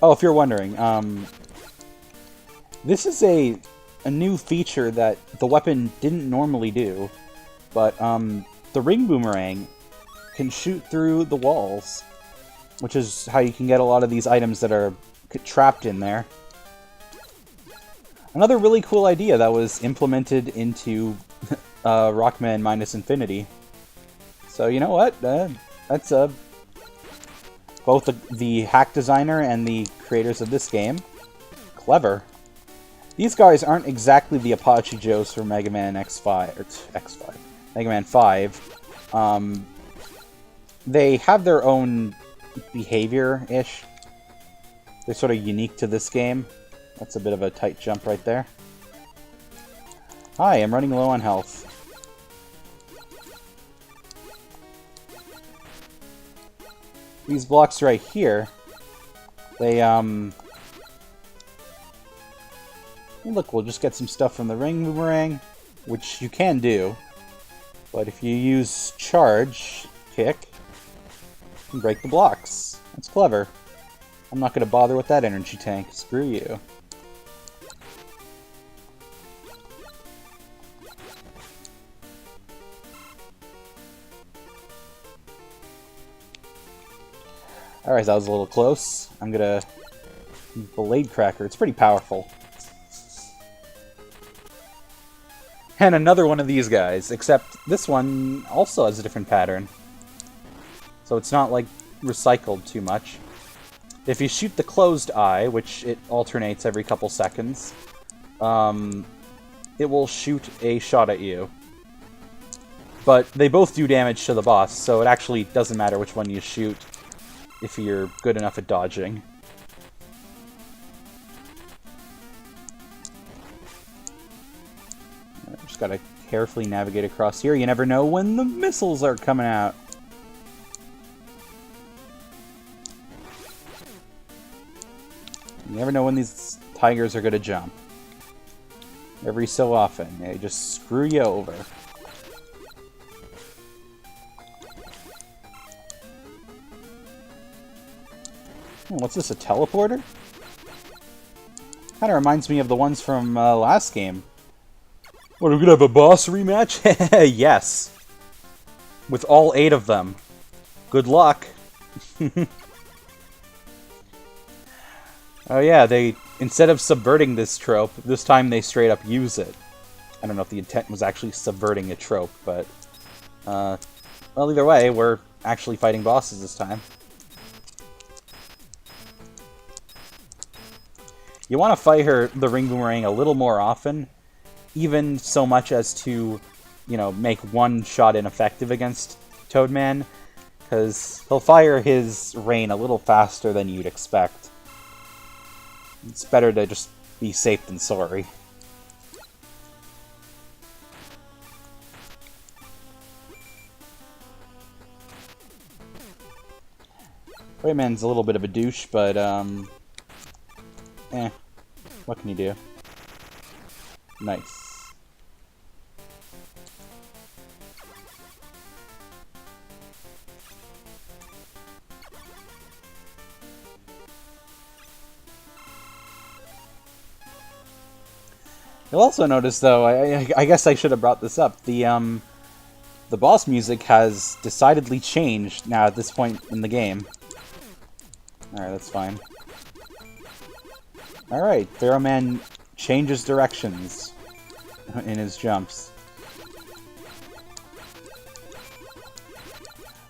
Oh, if you're wondering, this is a new feature that the weapon didn't normally do, but the ring boomerang can shoot through the walls, which is how you can get a lot of these items that are trapped in there. Another really cool idea that was implemented into Rockman Minus Infinity. So you know what? That's both the hack designer and the creators of this game. Clever. These guys aren't exactly the Apache Joes from Mega Man X5, or X5, Mega Man 5. They have their own behavior-ish. They're sort of unique to this game. That's a bit of a tight jump right there. Hi, I'm running low on health. These blocks right here, they, look, we'll just get some stuff from the ring boomerang, which you can do. But if you use charge kick, you can break the blocks. That's clever. I'm not going to bother with that energy tank. Screw you. Alright, that was a little close. I'm gonna... Blade Cracker. It's pretty powerful. And another one of these guys, except this one also has a different pattern. So it's not, like, recycled too much. If you shoot the closed eye, which it alternates every couple seconds, it will shoot a shot at you. But they both do damage to the boss, so it actually doesn't matter which one you shoot if you're good enough at dodging. Just gotta carefully navigate across here. You never know when the missiles are coming out. You never know when these tigers are gonna jump. Every so often, they just screw you over. What's this, a teleporter? Kinda reminds me of the ones from last game. What, are we gonna have a boss rematch? Yes. With all 8 of them. Good luck. Oh yeah, they, instead of subverting this trope, this time they straight up use it. I don't know if the intent was actually subverting a trope, but... well, either way, we're actually fighting bosses this time. You want to fight the ring boomerang a little more often, even so much as to, you know, make one shot ineffective against Toadman, because he'll fire his rain a little faster than you'd expect. It's better to just be safe than sorry. Rayman's a little bit of a douche, but, what can you do? Nice. You'll also notice, though, I guess I should have brought this up, the boss music has decidedly changed now at this point in the game. Alright, that's fine. Alright, Pharaoh Man changes directions in his jumps.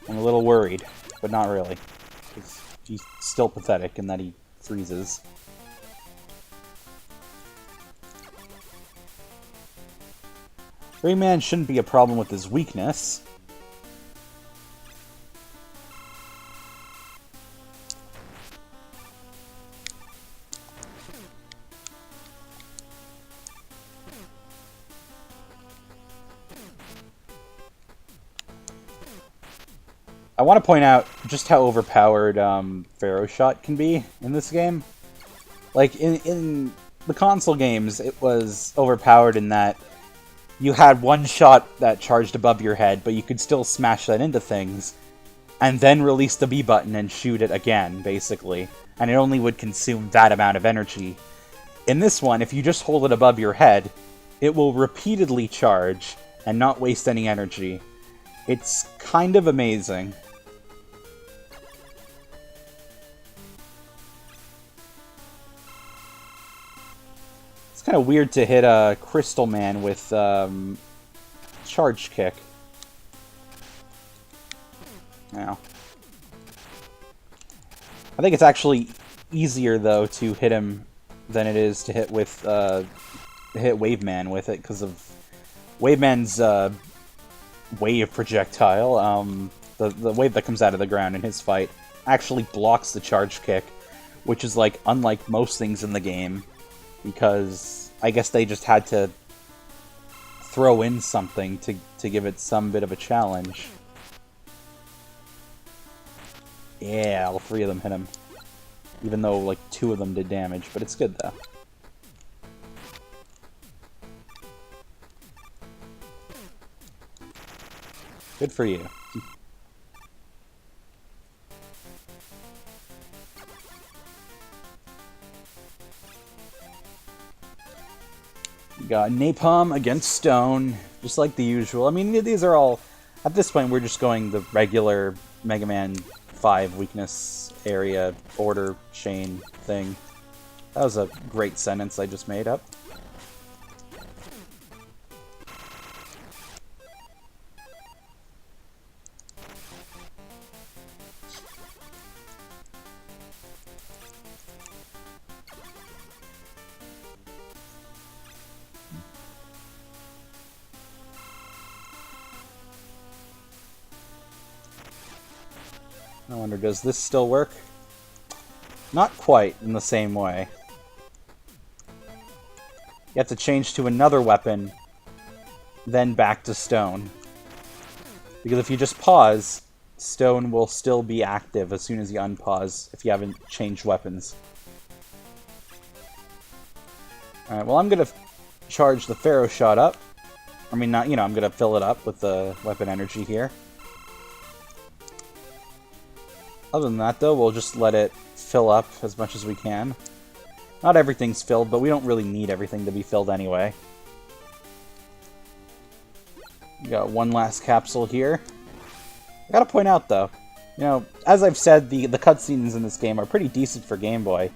I'm a little worried, but not really. He's still pathetic in that he freezes. Rayman shouldn't be a problem with his weakness. I want to point out just how overpowered Pharaoh Shot can be in this game. Like, in the console games, it was overpowered in that you had one shot that charged above your head, but you could still smash that into things, and then release the B button and shoot it again, basically. And it only would consume that amount of energy. In this one, if you just hold it above your head, it will repeatedly charge and not waste any energy. It's kind of amazing. It's kind of weird to hit a Crystal Man with charge kick. Now, I think it's actually easier though to hit him than it is to hit with hit Wave Man with it because of Wave Man's wave projectile. The wave that comes out of the ground in his fight actually blocks the charge kick, which is like unlike most things in the game, because I guess they just had to throw in something to give it some bit of a challenge. Yeah, all three of them hit him. Even though, like, two of them did damage, but it's good, though. Good for you. We got Napalm against Stone, just like the usual. I mean, these are all... At this point, we're just going the regular Mega Man 5 weakness area order chain thing. That was a great sentence I just made up. I wonder, does this still work? Not quite in the same way. You have to change to another weapon, then back to Stone. Because if you just pause, Stone will still be active as soon as you unpause if you haven't changed weapons. Alright, well I'm gonna charge the Pharaoh Shot up. I mean, not, I'm gonna fill it up with the weapon energy here. Other than that, though, we'll just let it fill up as much as we can. Not everything's filled, but we don't really need everything to be filled anyway. We got one last capsule here. I gotta point out, though, as I've said, the cutscenes in this game are pretty decent for Game Boy.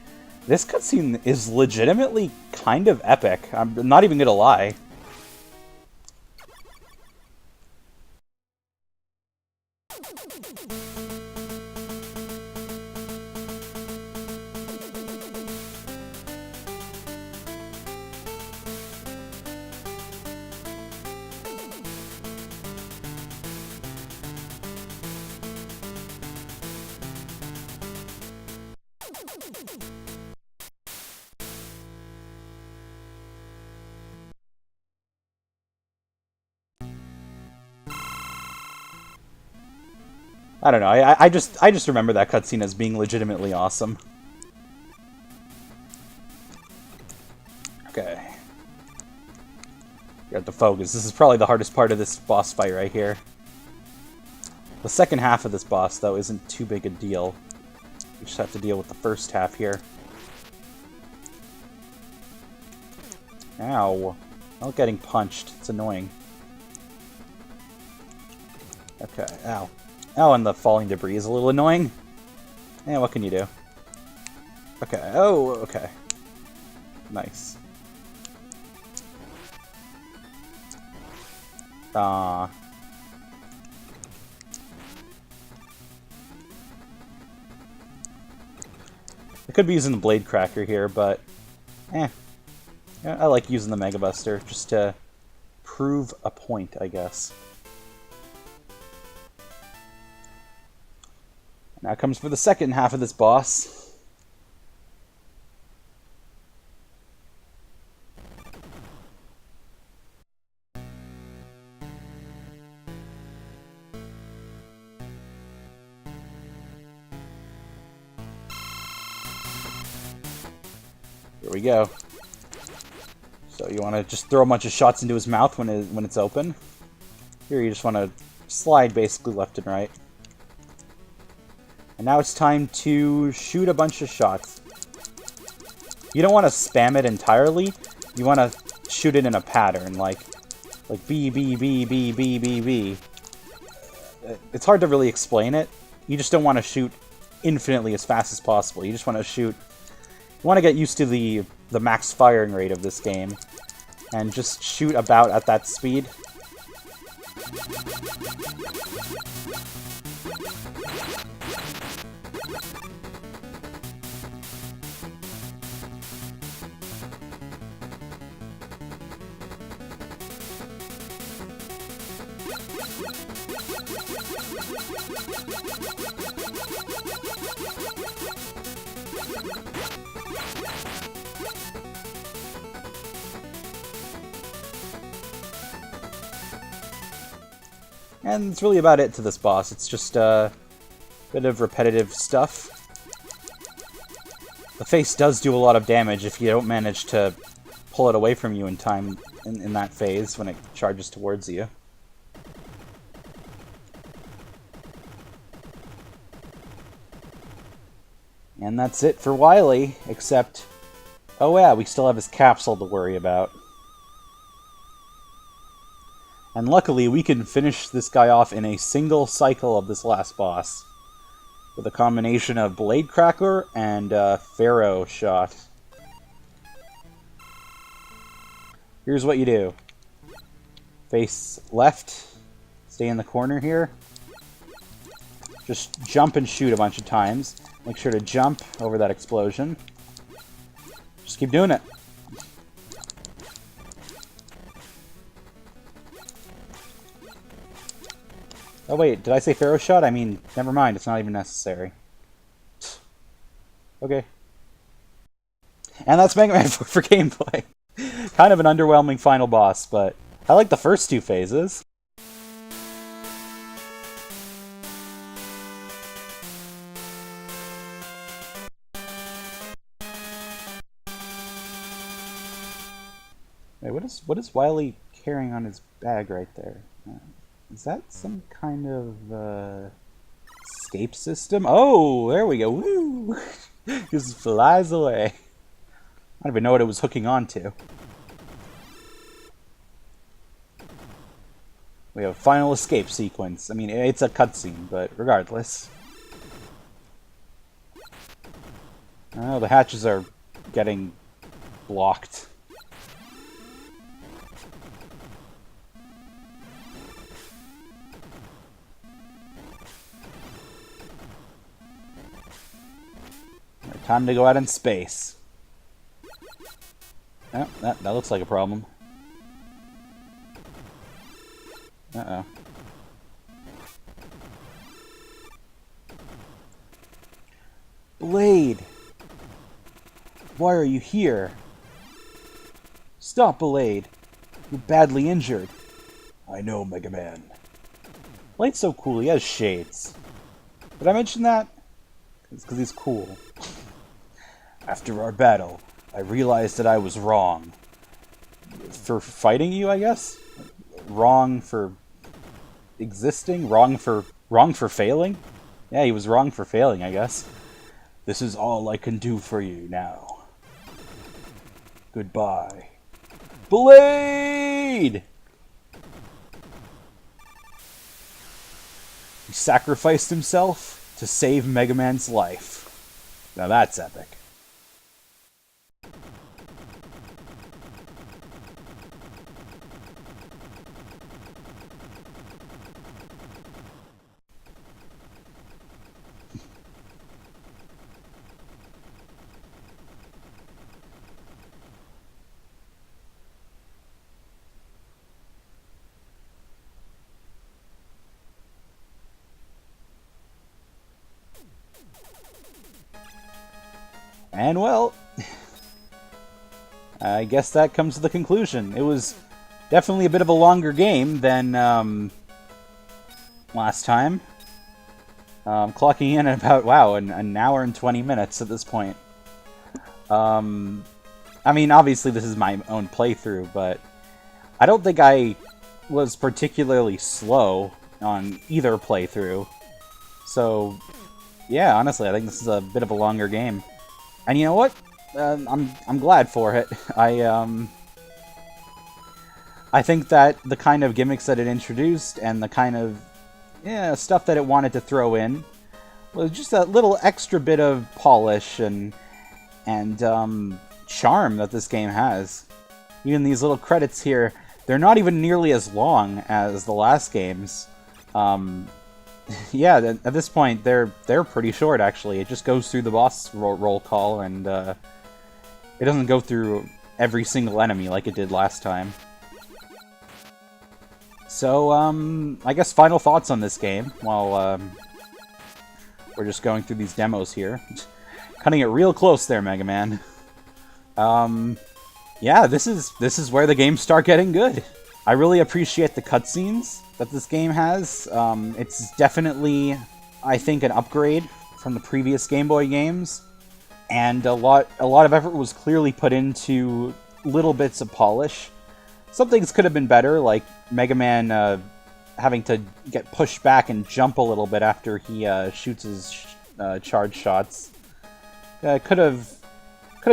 This cutscene is legitimately kind of epic. I'm not even gonna lie. I don't know. I just remember that cutscene as being legitimately awesome. Okay. You have to focus. This is probably the hardest part of this boss fight right here. The second half of this boss, though, isn't too big a deal. We just have to deal with the first half here. Ow. I like getting punched. It's annoying. Okay, ow. Oh, and the falling debris is a little annoying. Yeah, what can you do? Okay, oh, okay. Nice. I could be using the Blade Cracker here, but yeah, I like using the Mega Buster just to prove a point, I guess. Now comes for the second half of this boss. Here we go. So you want to just throw a bunch of shots into his mouth when it's open. Here you just want to slide basically left and right. And now it's time to shoot a bunch of shots. You don't want to spam it entirely. You want to shoot it in a pattern, like B, B, B, B, B, B, B. It's hard to really explain it. You just don't want to shoot infinitely as fast as possible. You just want to shoot... You want to get used to the max firing rate of this game, and just shoot about at that speed. And that's really about it to this boss. It's just a bit of repetitive stuff. The face does do a lot of damage if you don't manage to pull it away from you in time in that phase when it charges towards you. And that's it for Wily, except... Oh yeah, we still have his capsule to worry about. And luckily, we can finish this guy off in a single cycle of this last boss. With a combination of Blade Cracker and Pharaoh Shot. Here's what you do. Face left. Stay in the corner here. Just jump and shoot a bunch of times. Make sure to jump over that explosion. Just keep doing it. Oh wait, did I say Pharaoh Shot? I mean, never mind, it's not even necessary. Okay. And that's Mega Man 4 for Gameboy. Kind of an underwhelming final boss, but I like the first two phases. Wait, what is Wily carrying on his bag right there? Is that some kind of escape system? Oh, there we go. Woo! Just flies away. I don't even know what it was hooking onto. We have a final escape sequence. I mean, it's a cutscene, but regardless. Oh, the hatches are getting blocked. Time to go out in space. Oh, that looks like a problem. Uh-oh. Blade! Why are you here? Stop, Blade! You're badly injured. I know, Mega Man. Blade's so cool, he has shades. Did I mention that? It's because he's cool. After our battle, I realized that I was wrong. For fighting you, I guess? Wrong for existing? Wrong for failing? Yeah, he was wrong for failing, I guess. This is all I can do for you now. Goodbye. Blade! He sacrificed himself to save Mega Man's life. Now that's epic. And well, I guess that comes to the conclusion. It was definitely a bit of a longer game than last time. Clocking in at about, wow, an hour and 20 minutes at this point. I mean, obviously this is my own playthrough, but I don't think I was particularly slow on either playthrough. So, yeah, honestly, I think this is a bit of a longer game. And you know what? I'm glad for it. I think that the kind of gimmicks that it introduced and the kind of stuff that it wanted to throw in was just a little extra bit of polish and charm that this game has. Even these little credits here, they're not even nearly as long as the last games. Yeah, at this point, they're pretty short, actually. It just goes through the boss roll call, and it doesn't go through every single enemy like it did last time. So, I guess final thoughts on this game, while we're just going through these demos here. Cutting it real close there, Mega Man. Yeah, this is where the games start getting good. I really appreciate the cutscenes that this game has. It's definitely, I think, an upgrade from the previous Game Boy games, and a lot of effort was clearly put into little bits of polish. Some things could have been better, like Mega Man having to get pushed back and jump a little bit after he shoots his charge shots. Could have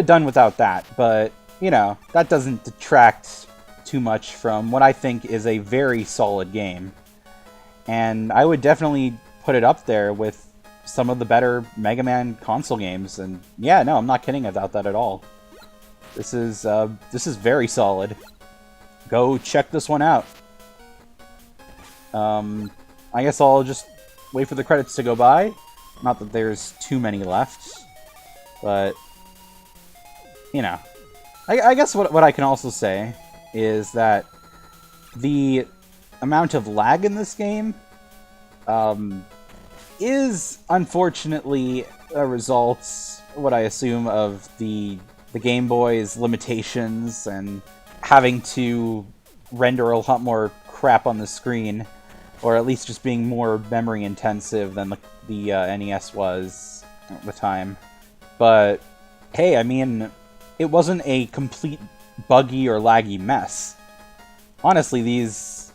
done without that, but you know, that doesn't detract too much from what I think is a very solid game. And I would definitely put it up there with some of the better Mega Man console games. And yeah, no, I'm not kidding about that at all. This is very solid. Go check this one out. I guess I'll just wait for the credits to go by. Not that there's too many left, but you know, I guess what I can also say is that the amount of lag in this game is unfortunately a result, what I assume, of the Game Boy's limitations and having to render a lot more crap on the screen, or at least just being more memory intensive than the NES was at the time. But hey, I mean, it wasn't a complete buggy or laggy mess. Honestly, this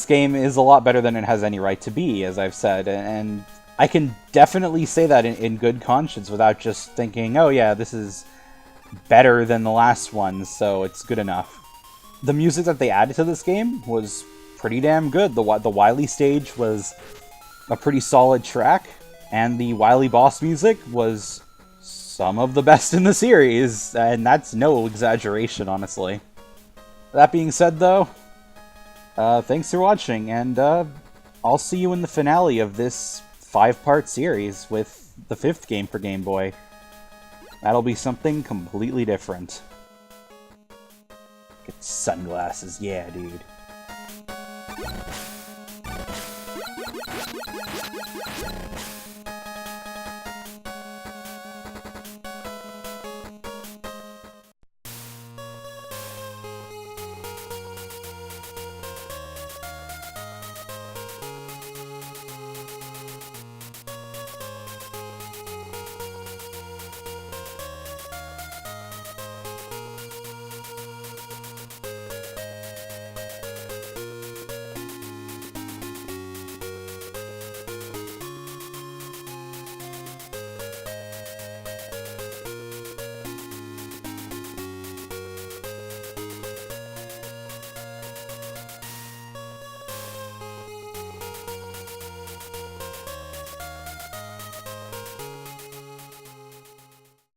game is a lot better than it has any right to be, as I've said, and I can definitely say that in good conscience without just thinking, oh yeah, this is better than the last one, so it's good enough. The music that they added to this game was pretty damn good. The Wily stage was a pretty solid track, and the Wily boss music was some of the best in the series, and that's no exaggeration, honestly. That being said, though, thanks for watching, and I'll see you in the finale of this 5-part series with the 5th game for Game Boy. That'll be something completely different. Get sunglasses, yeah, dude.